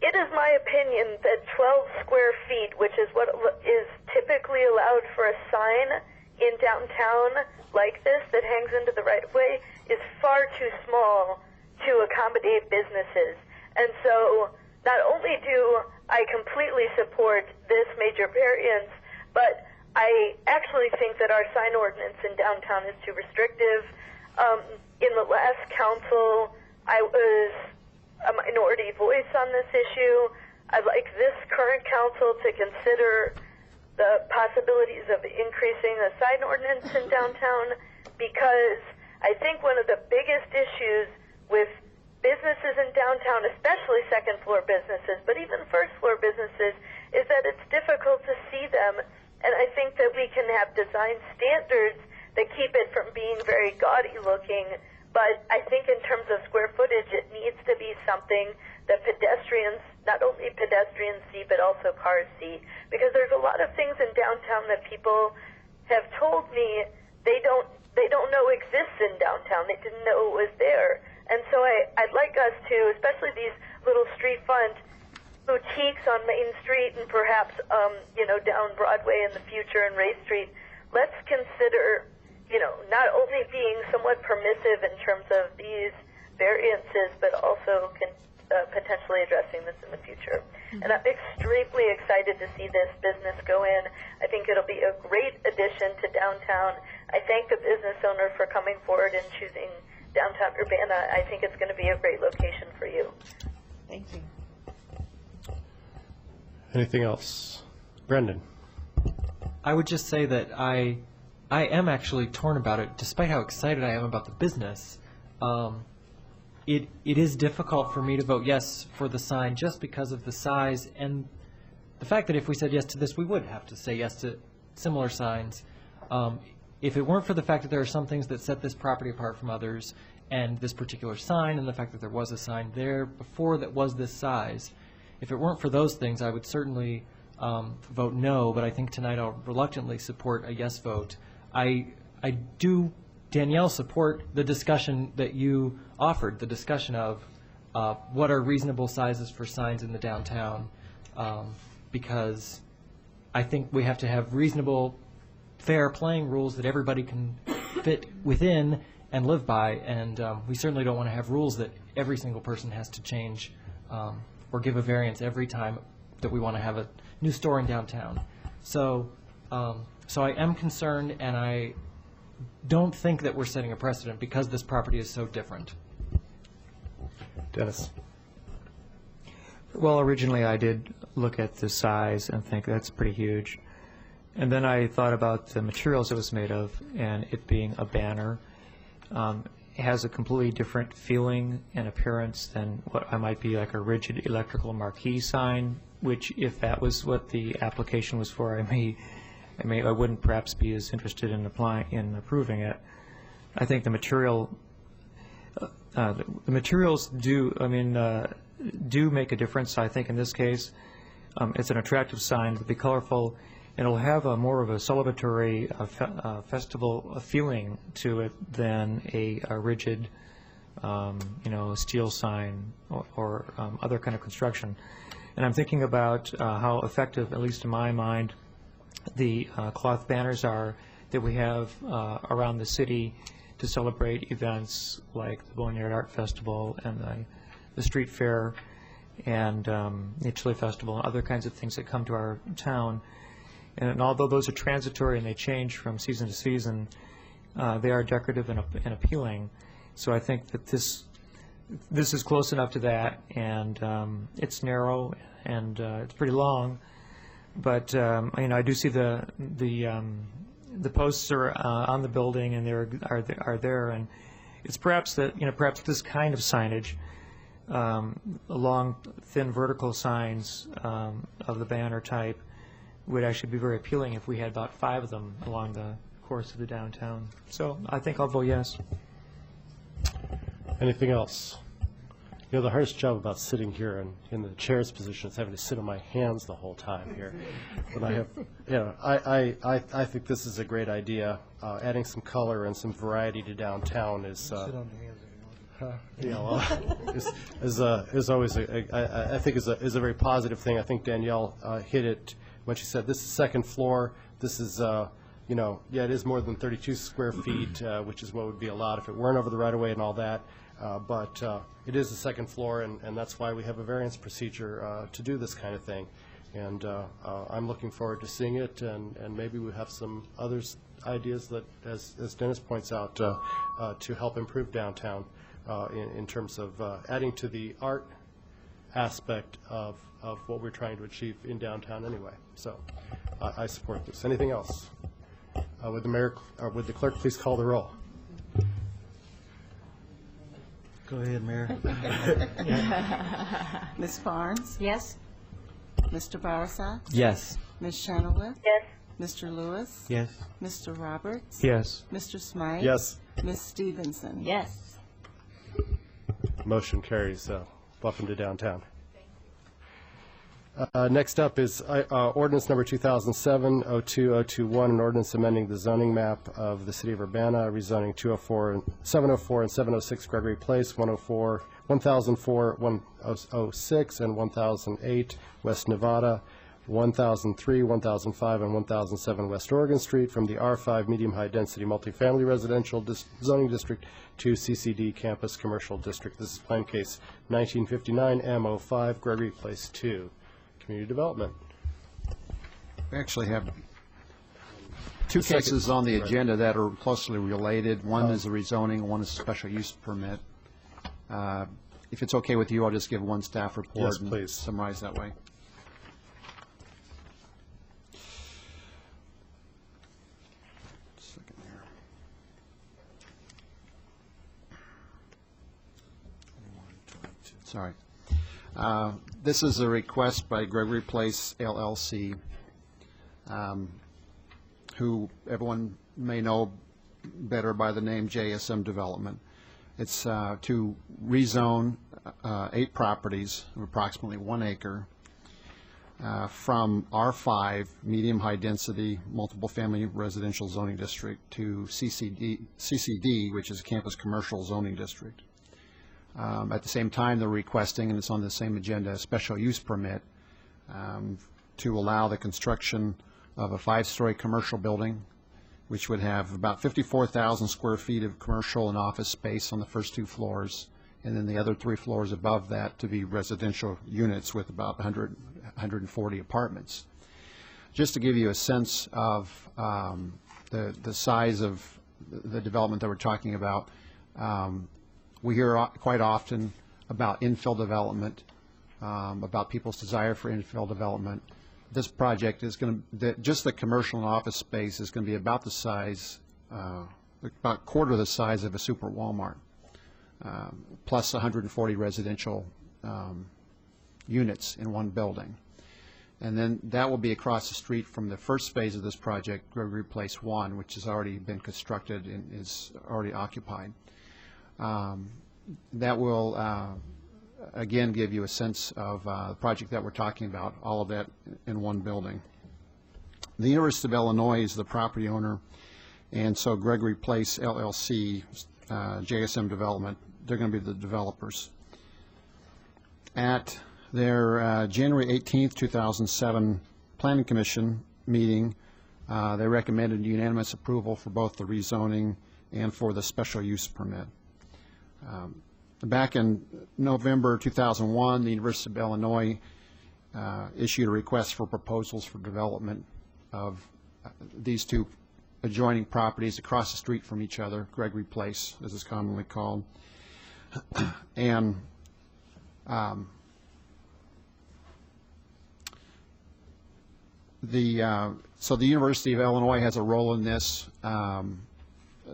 it is my opinion that 12 square feet, which is what is typically allowed for a sign in downtown like this that hangs into the right-of-way, is far too small to accommodate businesses. And so not only do I completely support this major variance, but I actually think that our sign ordinance in downtown is too restrictive. In the last council, I was a minority voice on this issue. I'd like this current council to consider the possibilities of increasing the sign ordinance in downtown, because I think one of the biggest issues with businesses in downtown, especially second-floor businesses, but even first-floor businesses, is that it's difficult to see them. And I think that we can have design standards that keep it from being very gaudy-looking. But I think in terms of square footage, it needs to be something that pedestrians, not only pedestrians see, but also cars see. Because there's a lot of things in downtown that people have told me they don't know exists in downtown. They didn't know it was there. And so I'd like us to, especially these little street front boutiques on Main Street and perhaps, down Broadway in the future and Ray Street, let's consider, not only being somewhat permissive in terms of these variances, but also potentially addressing this in the future. And I'm extremely excited to see this business go in. I think it'll be a great addition to downtown. I thank the business owner for coming forward and choosing downtown Urbana. I think it's going to be a great location for you. Thank you. Anything else? Brendan. I would just say that I am actually torn about it, despite how excited I am about the business. It is difficult for me to vote yes for the sign just because of the size and the fact that if we said yes to this, we would have to say yes to similar signs. If it weren't for the fact that there are some things that set this property apart from others, and this particular sign, and the fact that there was a sign there before that was this size, if it weren't for those things, I would certainly vote no, but I think tonight I'll reluctantly support a yes vote. I do, Danielle, support the discussion that you offered, the discussion of what are reasonable sizes for signs in the downtown, because I think we have to have reasonable, fair playing rules that everybody can fit within and live by, and we certainly don't want to have rules that every single person has to change or give a variance every time that we want to have a new store in downtown. So I am concerned, and I don't think that we're setting a precedent because this property is so different. Dennis. Well, originally I did look at the size and think that's pretty huge. And then I thought about the materials it was made of, and it being a banner. It has a completely different feeling and appearance than what I might be like a rigid electrical marquee sign, which if that was what the application was for, I wouldn't perhaps be as interested in approving it. I think the materials do make a difference. I think in this case, It's an attractive sign. It'll be colorful, and it'll have a more of a celebratory festival feeling to it than a rigid, steel sign or other kind of construction. And I'm thinking about how effective, at least in my mind, the cloth banners are that we have around the city to celebrate events like the Boneyard Art Festival and the street fair and the Chili Festival and other kinds of things that come to our town. And although those are transitory and they change from season to season, they are decorative and appealing. So I think that this is close enough to that, and it's narrow and it's pretty long. But I do see the posts are on the building, and are there, and it's perhaps that perhaps this kind of signage, long, thin vertical signs of the banner type, would actually be very appealing if we had about 5 of them along the course of the downtown. So I think I'll vote yes. Anything else? The hardest job about sitting here in the chair's position is having to sit on my hands the whole time here. But I have, I think this is a great idea. Adding some color and some variety to downtown is. Sit on your hands. Is always I think is a very positive thing. I think Danielle hit it when she said this is second floor. This is. It is more than 32 square feet, which is what would be allowed if it weren't over the right-of-way and all that. But it is the second floor, and that's why we have a variance procedure to do this kind of thing. And I'm looking forward to seeing it, and maybe we have some other ideas that, as Dennis points out, to help improve downtown in terms of adding to the art aspect of what we're trying to achieve in downtown anyway. So I support this. Anything else? Would the clerk please call the roll? Go ahead, Mayor. Ms. Barnes? Yes. Mr. Bowersox? Yes. Ms. Shanawith? Yes. Mr. Lewis? Yes. Mr. Roberts? Yes. Mr. Smythe? Yes. Ms. Stevenson? Yes. Motion carries. Welcome to downtown. Next up is ordinance number 2007-02021, an ordinance amending the zoning map of the city of Urbana, rezoning 704 and 706 Gregory Place, 1004, 106, and 1008 West Nevada, 1003, 1005, and 1007 West Oregon Street from the R5 medium-high density multifamily residential zoning district to CCD campus commercial district. This is plan case 1959 M05 Gregory Place 2. Community development. We actually have 2 cases on the agenda that are closely related. One is a rezoning, one is a special use permit. If it's okay with you, I'll just give one staff report. Yes, please. And summarize that way. Second here. Sorry. This is a request by Gregory Place LLC, who everyone may know better by the name JSM Development. It's to rezone 8 properties of approximately 1 acre from R5 medium-high density multiple family residential zoning district to CCD, which is a campus commercial zoning district. At the same time, they're requesting, and it's on the same agenda, a special use permit to allow the construction of a 5-story commercial building, which would have about 54,000 square feet of commercial and office space on the first 2 floors, and then the other 3 floors above that to be residential units with about 140 apartments. Just to give you a sense of the size of the development that we're talking about, we hear quite often about infill development, about people's desire for infill development. This project is going to, just the commercial and office space is going to be about the size, about quarter the size of a super Walmart, plus 140 residential units in one building. And then that will be across the street from the first phase of this project, Gregory Place 1, which has already been constructed and is already occupied. That will again, give you a sense of the project that we're talking about, all of that in one building. The University of Illinois is the property owner, and so Gregory Place LLC, JSM Development, they're going to be the developers. At their January 18th, 2007 Planning Commission meeting, they recommended unanimous approval for both the rezoning and for the special use permit. Back in November 2001, the University of Illinois issued a request for proposals for development of these two adjoining properties across the street from each other, Gregory Place, as it's commonly called. And so the University of Illinois has a role in this.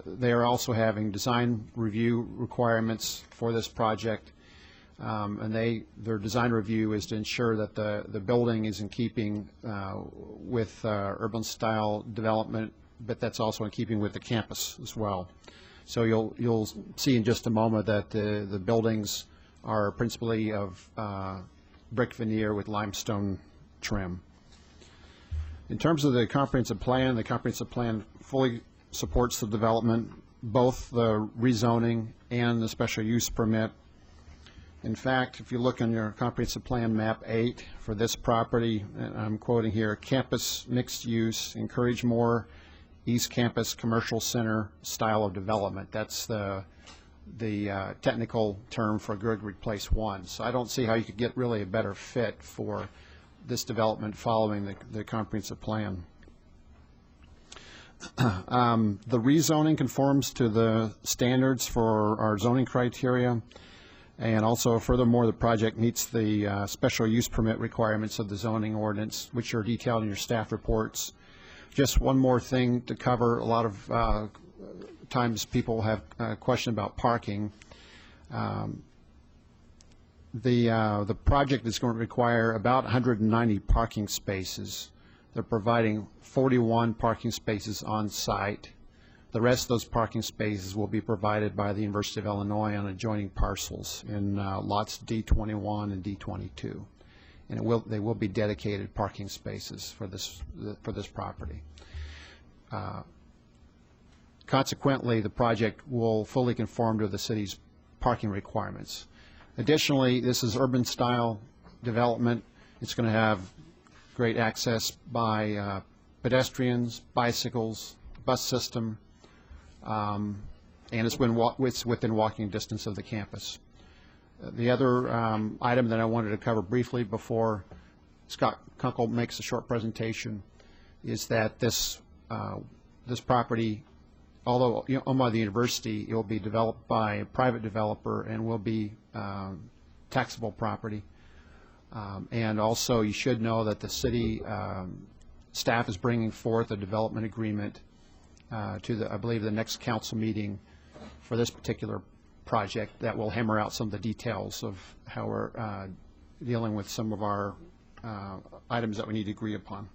They are also having design review requirements for this project, and their design review is to ensure that the building is in keeping with urban style development, but that's also in keeping with the campus as well. So you'll see in just a moment that the buildings are principally of brick veneer with limestone trim. In terms of the comprehensive plan fully supports the development, both the rezoning and the special use permit. In fact, if you look on your comprehensive plan map 8 for this property, and I'm quoting here, campus mixed use, encourage more East Campus Commercial Center style of development. That's the technical term for Gregory Place 1. So I don't see how you could get really a better fit for this development following the comprehensive plan. The rezoning conforms to the standards for our zoning criteria, and also furthermore the project meets the special use permit requirements of the zoning ordinance, which are detailed in your staff reports. Just one more thing to cover. A lot of times people have a question about parking. The project is going to require about 190 parking spaces. They're providing 41 parking spaces on site. The rest of those parking spaces will be provided by the University of Illinois on adjoining parcels in lots D21 and D22. And they will be dedicated parking spaces for this property. Consequently, the project will fully conform to the city's parking requirements. Additionally, this is urban style development. It's going to have great access by pedestrians, bicycles, bus system, and it's within walking distance of the campus. The other item that I wanted to cover briefly before Scott Kunkel makes a short presentation is that this property, although owned by the university, it will be developed by a private developer and will be taxable property. And also, you should know that the city staff is bringing forth a development agreement to I believe, the next council meeting for this particular project that will hammer out some of the details of how we're dealing with some of our items that we need to agree upon.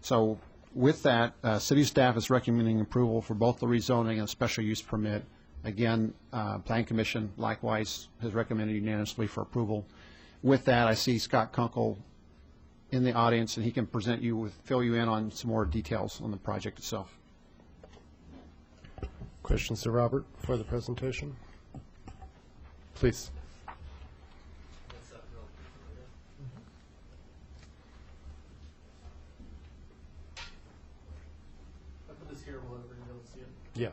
So with that, city staff is recommending approval for both the rezoning and special use permit. Again, Plan Commission likewise has recommended unanimously for approval. With that, I see Scott Kunkel in the audience, and he can fill you in on some more details on the project itself. Questions to Robert for the presentation? Please. I put this here, will everybody be able to see it? Yeah.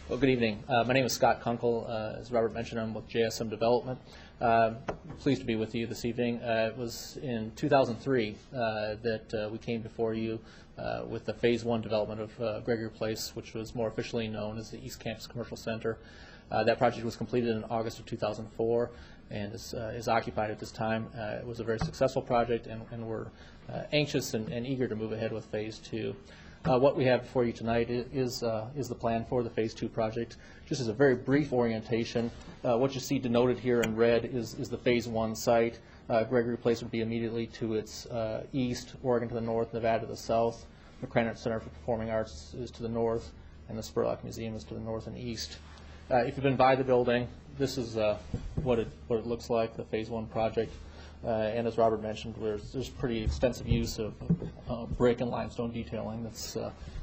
Well, good evening. My name is Scott Kunkel. As Robert mentioned, I'm with JSM Development. Pleased to be with you this evening. It was in 2003 that we came before you with the Phase 1 development of Gregory Place, which was more officially known as the East Campus Commercial Center. That project was completed in August of 2004 and is occupied at this time. It was a very successful project, and we're anxious and eager to move ahead with Phase 2. What we have for you tonight is the plan for the Phase 2 project. Just as a very brief orientation, what you see denoted here in red is the Phase 1 site. Gregory Place would be immediately to its east, Oregon to the north, Nevada to the south. McCranach Center for Performing Arts is to the north, and the Spurlock Museum is to the north and east. If you've been by the building, this is what it looks like, the Phase 1 project. And as Robert mentioned, there's pretty extensive use of brick and limestone detailing that's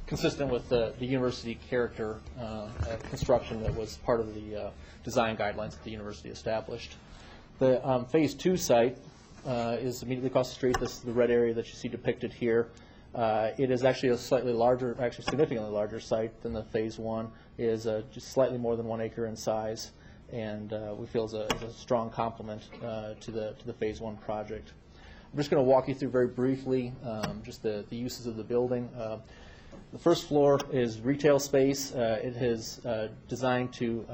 consistent with the university character construction that was part of the design guidelines that the university established. The Phase 2 site is immediately across the street. This is the red area that you see depicted here. It is actually a slightly larger, actually significantly larger site than the Phase 1. It is just slightly more than 1 acre in size, and we feel is a strong complement to the Phase 1 project. I'm just going to walk you through very briefly just the uses of the building. The first floor is retail space. It is designed to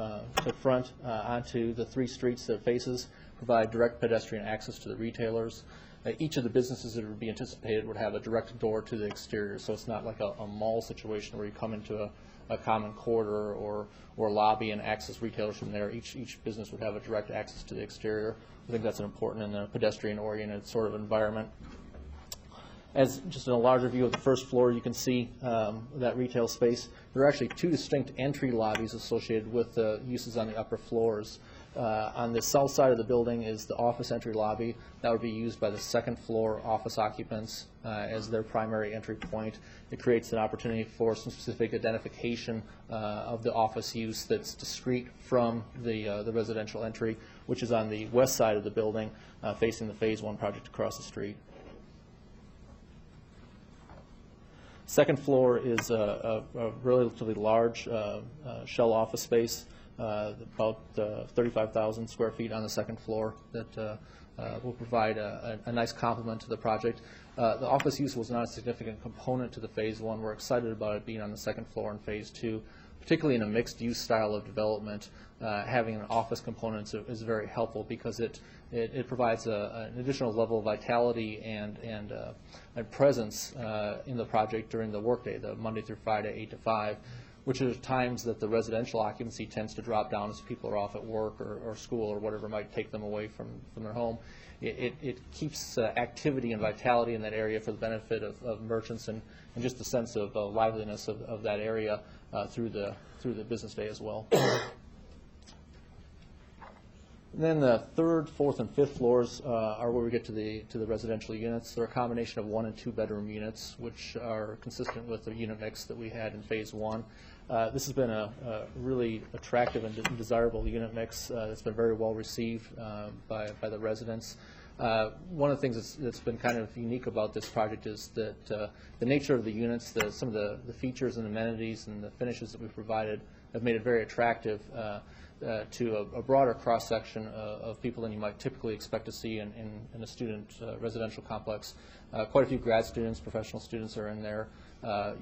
front onto the 3 streets that it faces, provide direct pedestrian access to the retailers. Each of the businesses that would be anticipated would have a direct door to the exterior, so it's not like a mall situation where you come into a common corridor or lobby and access retailers from there. Each business would have a direct access to the exterior. I think that's important in a pedestrian-oriented sort of environment. As just in a larger view of the first floor, you can see that retail space. There are actually 2 distinct entry lobbies associated with the uses on the upper floors. On the south side of the building is the office entry lobby. That would be used by the second floor office occupants as their primary entry point. It creates an opportunity for some specific identification of the office use that's discrete from the residential entry, which is on the west side of the building facing the Phase 1 project across the street. Second floor is a relatively large shell office space, about 35,000 square feet on the second floor that will provide a nice complement to the project. The office use was not a significant component to the Phase 1. We're excited about it being on the second floor in Phase 2, particularly in a mixed-use style of development. Having an office component is very helpful because it provides an additional level of vitality and presence in the project during the workday, the Monday through Friday, 8 to 5, which are times that the residential occupancy tends to drop down as people are off at work or school or whatever might take them away from their home. It keeps activity and vitality in that area for the benefit of merchants and just the sense of liveliness of that area through the business day as well. Then the third, fourth, and fifth floors are where we get to the residential units. They're a combination of 1 and 2 bedroom units, which are consistent with the unit mix that we had in Phase 1. This has been a really attractive and desirable unit mix that's been very well received by the residents. One of the things that's been kind of unique about this project is that the nature of the units, some of the features and amenities and the finishes that we've provided have made it very attractive to a broader cross-section of people than you might typically expect to see in a student residential complex. Quite a few grad students, professional students are in there,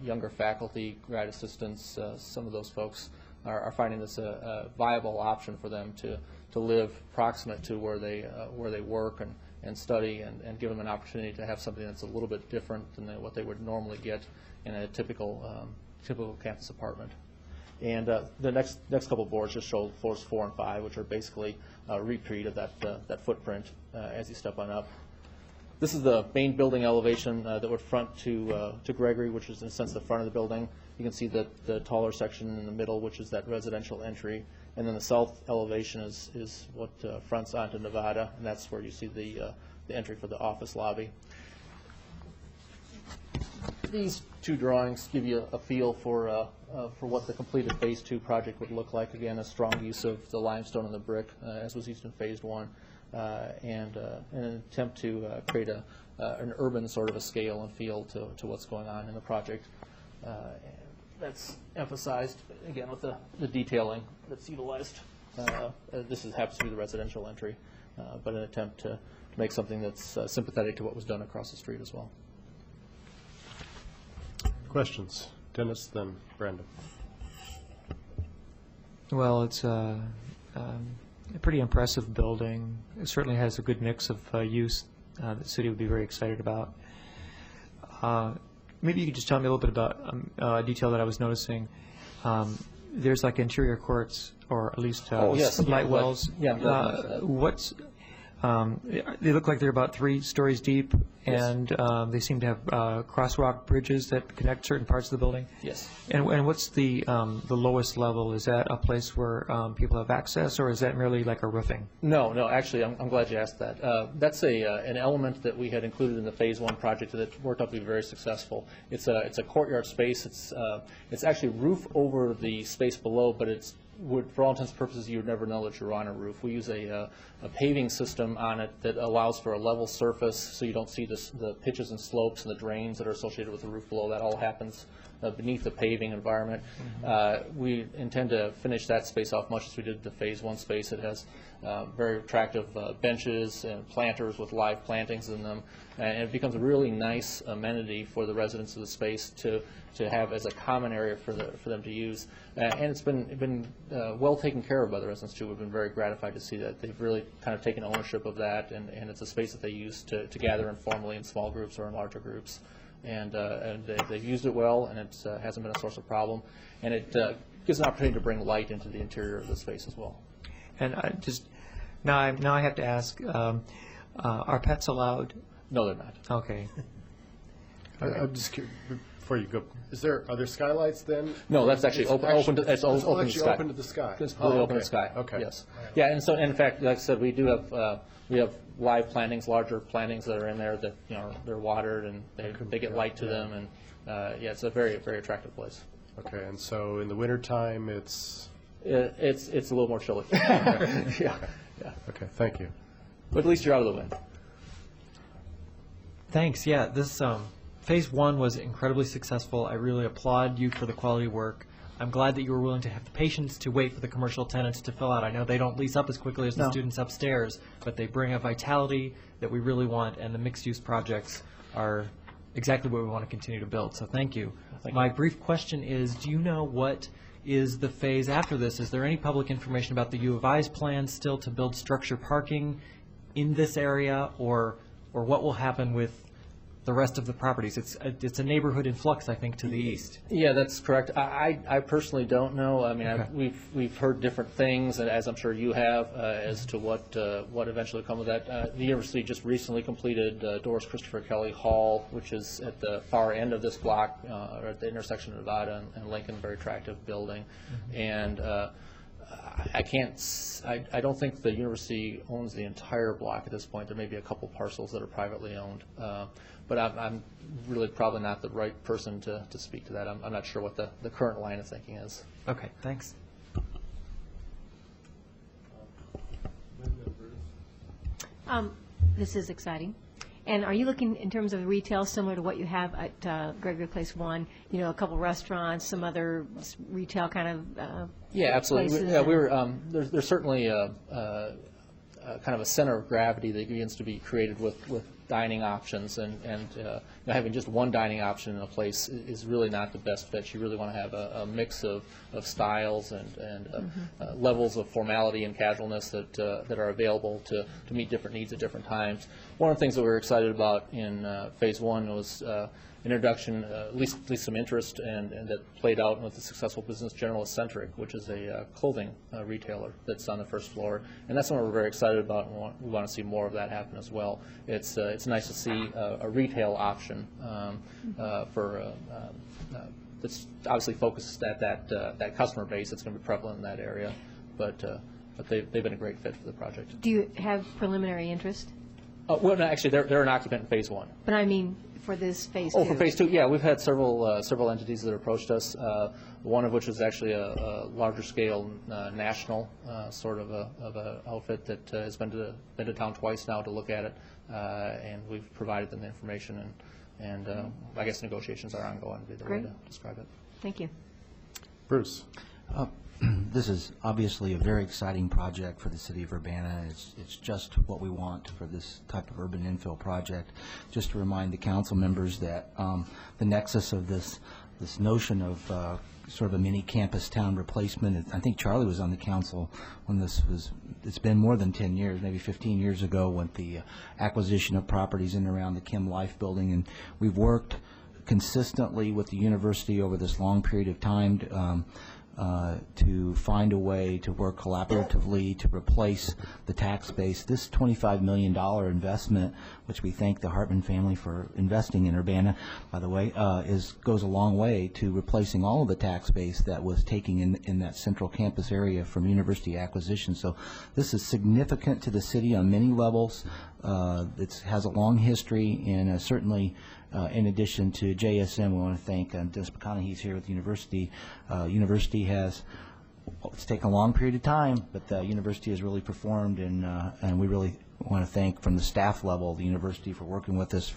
younger faculty, grad assistants. Some of those folks are finding this a viable option for them to live proximate to where they work and study and give them an opportunity to have something that's a little bit different than what they would normally get in a typical campus apartment. And the next couple boards just show floors 4 and 5, which are basically a repeat of that footprint as you step on up. This is the main building elevation that would front to Gregory, which is in a sense the front of the building. You can see the taller section in the middle, which is that residential entry, and then the south elevation is what fronts onto Nevada, and that's where you see the entry for the office lobby. These 2 drawings give you a feel for what the completed Phase 2 project would look like. Again, a strong use of the limestone and the brick, as was used in Phase 1, and an attempt to create an urban sort of a scale and feel to what's going on in the project. That's emphasized, again, with the detailing that's utilized. This happens to be the residential entry, but an attempt to make something that's sympathetic to what was done across the street as well. Questions? Dennis, then Brandon. Well, it's a pretty impressive building. It certainly has a good mix of use that the city would be very excited about. maybe you could just tell me a little bit about a detail that I was noticing. There's like interior courts, or at least yes. light Yeah, wells. yeah. What's they look like they're about 3 stories deep, and they seem to have crosswalk bridges that connect certain parts of the building. Yes. And what's the lowest level? Is that a place where people have access, or is that merely like a roofing? No, actually, I'm glad you asked that. That's an element that we had included in the Phase 1 project that worked out to be very successful. It's a courtyard space. It's actually roof over the space below, but for all intents and purposes, you would never know that you're on a roof. We use a paving system on it that allows for a level surface, so you don't see the pitches and slopes and the drains that are associated with the roof below. That all happens beneath the paving environment. We intend to finish that space off much as we did the Phase 1 space. It has very attractive benches and planters with live plantings in them, and it becomes a really nice amenity for the residents of the space to have as a common area for them to use. And it's been well taken care of by the residents too. We've been very gratified to see that. They've really kind of taken ownership of that, and it's a space that they use to gather informally in small groups or in larger groups. And they've used it well, and it hasn't been a source of problem. And it gives an opportunity to bring light into the interior of the space as well. And now I have to ask, are pets allowed? No, they're not. Okay. I'm just curious, before you go, are there skylights then? No, that's actually open to the sky. Open to the sky. It's completely open to the sky. Okay. Yes. Yeah, and so in fact, like I said, we have live plantings, larger plantings that are in there that they're watered and they get light to them, and it's a very, very attractive place. Okay, and so in the wintertime, it's a little more chilly. Yeah. Okay, thank you. But at least you're out of the wind. Thanks. Yeah, this Phase 1 was incredibly successful. I really applaud you for the quality work. I'm glad that you were willing to have the patience to wait for the commercial tenants to fill out. I know they don't lease up as quickly as the students upstairs, but they bring a vitality that we really want, and the mixed-use projects are exactly what we want to continue to build. So thank you. My brief question is, do you know what is the phase after this? Is there any public information about the U of I's plans still to build structure parking in this area, or what will happen with the rest of the properties? It's a neighborhood in flux, I think, to the east. Yeah, that's correct. I personally don't know. I mean, Okay. we've heard different things, and as I'm sure you have, as to what eventually will come of that. The university just recently completed Doris Christopher Kelly Hall, which is at the far end of this block, or at the intersection of Nevada and Lincoln. Very attractive building, and I don't think the university owns the entire block at this point. There may be a couple parcels that are privately owned. But I'm really probably not the right person to speak to that. I'm not sure what the current line of thinking is. Okay, thanks. This is exciting. And are you looking in terms of retail similar to what you have at Gregory Place 1? A couple restaurants, some other retail kind of Yeah, absolutely. places? Yeah, we were. There's certainly kind of a center of gravity that begins to be created with dining options, and having just one dining option in a place is really not the best fit. You really want to have a mix of styles and levels of formality and casualness that are available to meet different needs at different times. One of the things that we were excited about in Phase 1 was introduction, at least some interest, and that played out with the successful business General Eccentric, which is a clothing retailer that's on the first floor, and that's something we're very excited about, and we want to see more of that happen as well. It's nice to see a retail option that's obviously focused at that customer base that's going to be prevalent in that area, but they've been a great fit for the project. Do you have preliminary interest? Well, no, actually, they're an occupant in Phase 1. But I mean, for this Phase 2? Oh, for Phase 2, yeah. We've had several entities that approached us, one of which is actually a larger scale national sort of a outfit that has been to town twice now to look at it, and we've provided them the information, and I guess negotiations are ongoing, would be the way to describe it. Thank you. Bruce. This is obviously a very exciting project for the city of Urbana. It's just what we want for this type of urban infill project. Just to remind the council members that the nexus of this notion of sort of a mini campus town replacement, I think Charlie was on the council when it's been more than 10 years, maybe 15 years ago, with the acquisition of properties in and around the Kim Life building, and we've worked consistently with the university over this long period of time to find a way to work collaboratively to replace the tax base. This $25 million investment, which we thank the Hartman family for investing in Urbana, by the way, goes a long way to replacing all of the tax base that was taking in that central campus area from university acquisition. So this is significant to the city on many levels. It has a long history, and certainly in addition to JSM, we want to thank Dennis McConaughey's here with the university. University it's taken a long period of time, but the university has really performed, and we really want to thank from the staff level the university for working with us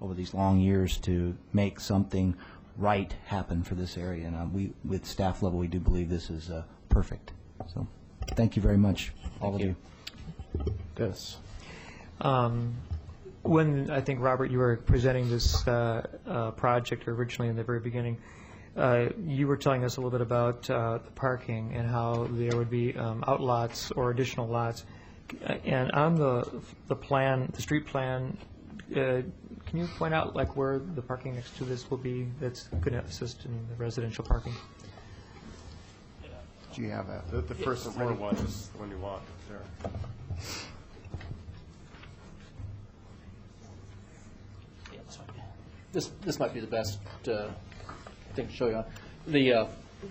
over these long years to make something right happen for this area. And with staff level, we do believe this is perfect. So thank you very much, all of you. Dennis. When I think, Robert, you were presenting this project originally in the very beginning, you were telling us a little bit about the parking and how there would be outlots or additional lots. And on the plan, the street plan, can you point out like where the parking next to this will be that's going to assist in the residential parking? Do you have that? The first floor one is the one you want there. This might be the best thing to show you on.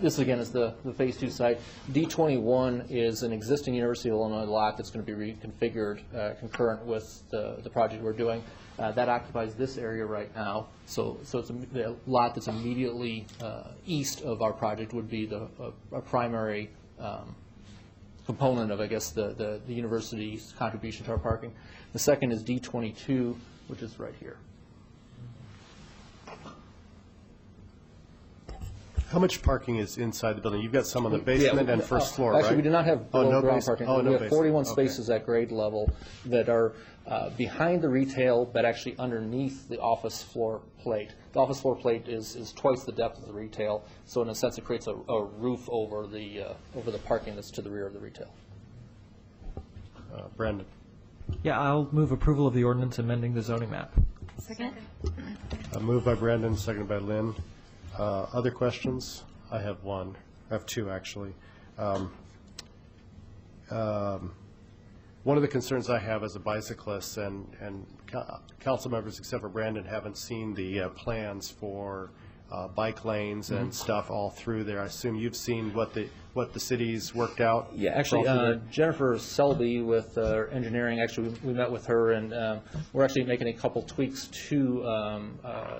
This again is the Phase 2 site. D21 is an existing University of Illinois lot that's going to be reconfigured concurrent with the project we're doing. That occupies this area right now. So it's the lot that's immediately east of our project would be a primary component of, I guess, the university's contribution to our parking. The second is D22, which is right here. How much parking is inside the building? You've got some on the basement and first floor, right? Actually, we do not have below-ground parking. Oh, no we have 41 basement. spaces at grade level that are behind the retail, but actually underneath the office floor plate. The office floor plate is twice the depth of the retail, so in a sense it creates a roof over the parking that's to the rear of the retail. Brandon. Yeah, I'll move approval of the ordinance amending the zoning map. Second. Moved by Brandon, seconded by Lynn. Other questions? I have one. I have two, actually. One of the concerns I have as a bicyclist, and council members except for Brandon haven't seen the plans for bike lanes and stuff all through there. I assume you've seen what the city's worked out? Yeah, actually, Jennifer Selby with engineering, actually, we met with her, and we're actually making a couple tweaks to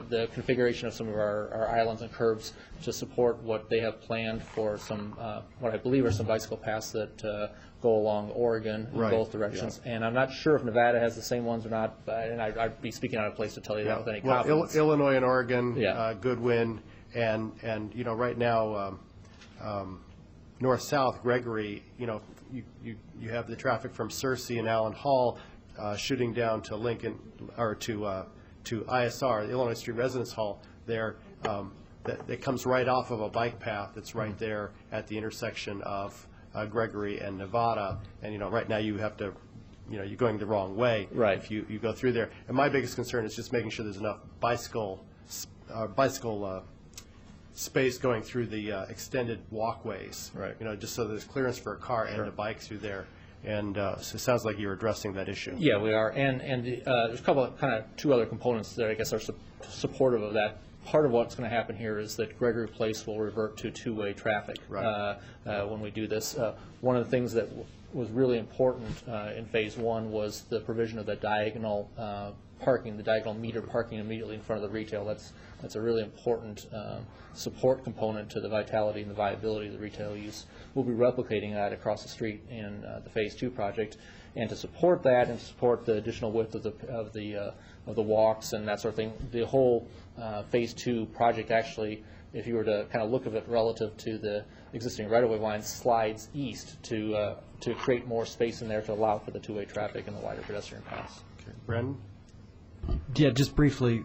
the configuration of some of our islands and curbs to support what they have planned for some, what I believe are some bicycle paths that go along Oregon in both directions. Yeah. And I'm not sure if Nevada has the same ones or not, and I'd be speaking out of place to tell you that with any confidence. Illinois and Oregon, yeah. Goodwin, and you know, right now, north-south, Gregory, you know, you have the traffic from Searcy and Allen Hall shooting down to Lincoln, or to ISR, the Illinois Street Residence Hall there, that comes right off of a bike path that's right there at the intersection of Gregory and Nevada, and you know, right now you have to, you know, you're going the wrong way if you go through there. And my biggest concern is just making sure there's enough bicycle space going through the extended walkways. Right. You know, just so there's clearance for a car and a bike through there. And so it sounds like you're addressing that issue. Yeah, we are. And there's a couple of kind of two other components that I guess are supportive of that. Part of what's going to happen here is that Gregory Place will revert to two-way traffic when we do this. One of the things that was really important in Phase 1 was the provision of the diagonal parking, the diagonal meter parking immediately in front of the retail. That's a really important support component to the vitality and the viability of the retail use. We'll be replicating that across the street in the Phase 2 project. And to support that and to support the additional width of the walks and that sort of thing, the whole Phase 2 project actually, if you were to kind of look at it relative to the existing right-of-way line, slides east to create more space in there to allow for the two-way traffic and the wider pedestrian paths. Okay. Brendan? Yeah, just briefly,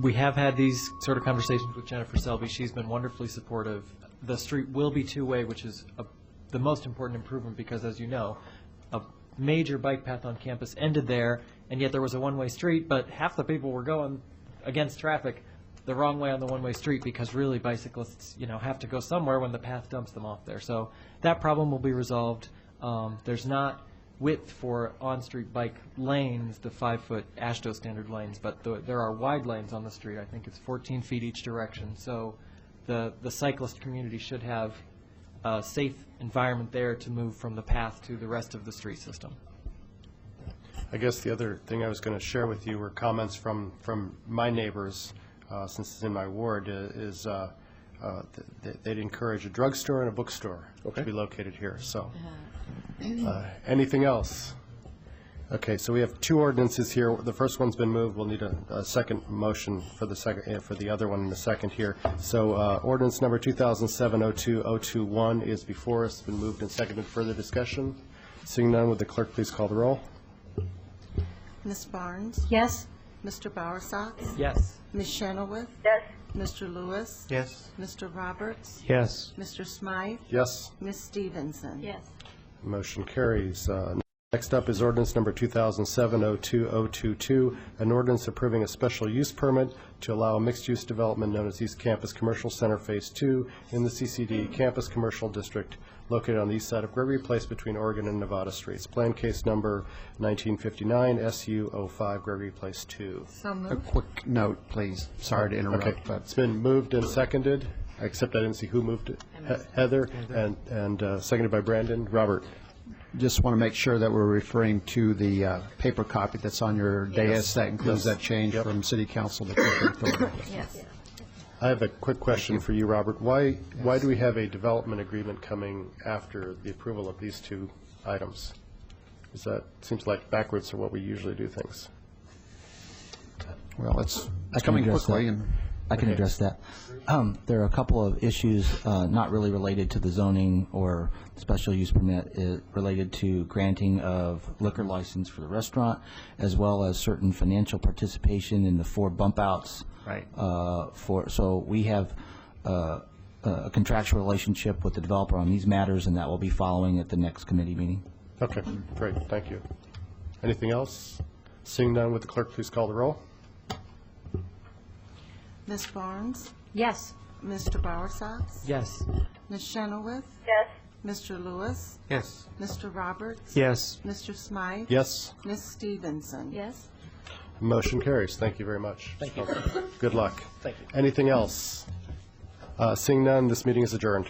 we have had these sort of conversations with Jennifer Selby. She's been wonderfully supportive. The street will be two-way, which is the most important improvement because, as you know, a major bike path on campus ended there, and yet there was a one-way street, but half the people were going against traffic the wrong way on the one-way street because really bicyclists, have to go somewhere when the path dumps them off there. So that problem will be resolved. There's not width for on-street bike lanes, the 5-foot AASHTO standard lanes, but there are wide lanes on the street. I think it's 14 feet each direction. So the cyclist community should have a safe environment there to move from the path to the rest of the street system. I guess the other thing I was going to share with you were comments from my neighbors, since it's in my ward, is they'd encourage a drugstore and a bookstore to be located here. So, anything else? Okay, so we have two ordinances here. The first one's been moved. We'll need a second motion for the other one in a second here. So, ordinance number 2007-02-021 is before us. It's been moved and seconded. Further discussion? Seeing none, would the clerk please call the roll? Ms. Barnes? Yes? Mr. Bowersox? Yes. Ms. Chenoweth? Yes. Mr. Lewis? Yes. Mr. Roberts? Yes. Mr. Smythe? Yes. Ms. Stevenson? Yes. Motion carries. Next up is ordinance number 2007-02-022, an ordinance approving a special use permit to allow a mixed-use development known as East Campus Commercial Center Phase 2 in the CCD Campus Commercial District located on the east side of Gregory Place between Oregon and Nevada Streets. Plan case number 1959 SU05 Gregory Place 2. So A moved. quick note, please. Sorry to interrupt. Okay, But it's been moved and seconded, except I didn't see who moved it. Heather, and seconded by Brandon. Robert. just want to make sure that we're referring to the paper copy that's on your dais. That includes that change from city council to corporate authority. Yes. I have a quick question for you, Robert. Why do we have a development agreement coming after the approval of these two items? Seems like backwards to what we usually do things. Well, it's I can coming address quickly. that. And I can address that. There are a couple of issues not really related to the zoning or special use permit, related to granting of liquor license for the restaurant, as well as certain financial participation in the 4 bump outs. Right. So we have a contractual relationship with the developer on these matters, and that will be following at the next committee meeting. Okay, great, thank you. Anything else? Seeing none, would the clerk please call the roll? Ms. Barnes? Yes. Mr. Bowersox? Yes. Ms. Chenoweth? Yes. Mr. Lewis? Yes. Mr. Roberts? Yes. Mr. Smythe? Yes. Ms. Stevenson? Yes. Motion carries. Thank you very much. Thank you. Good luck. Thank you. Anything else? Seeing none, this meeting is adjourned.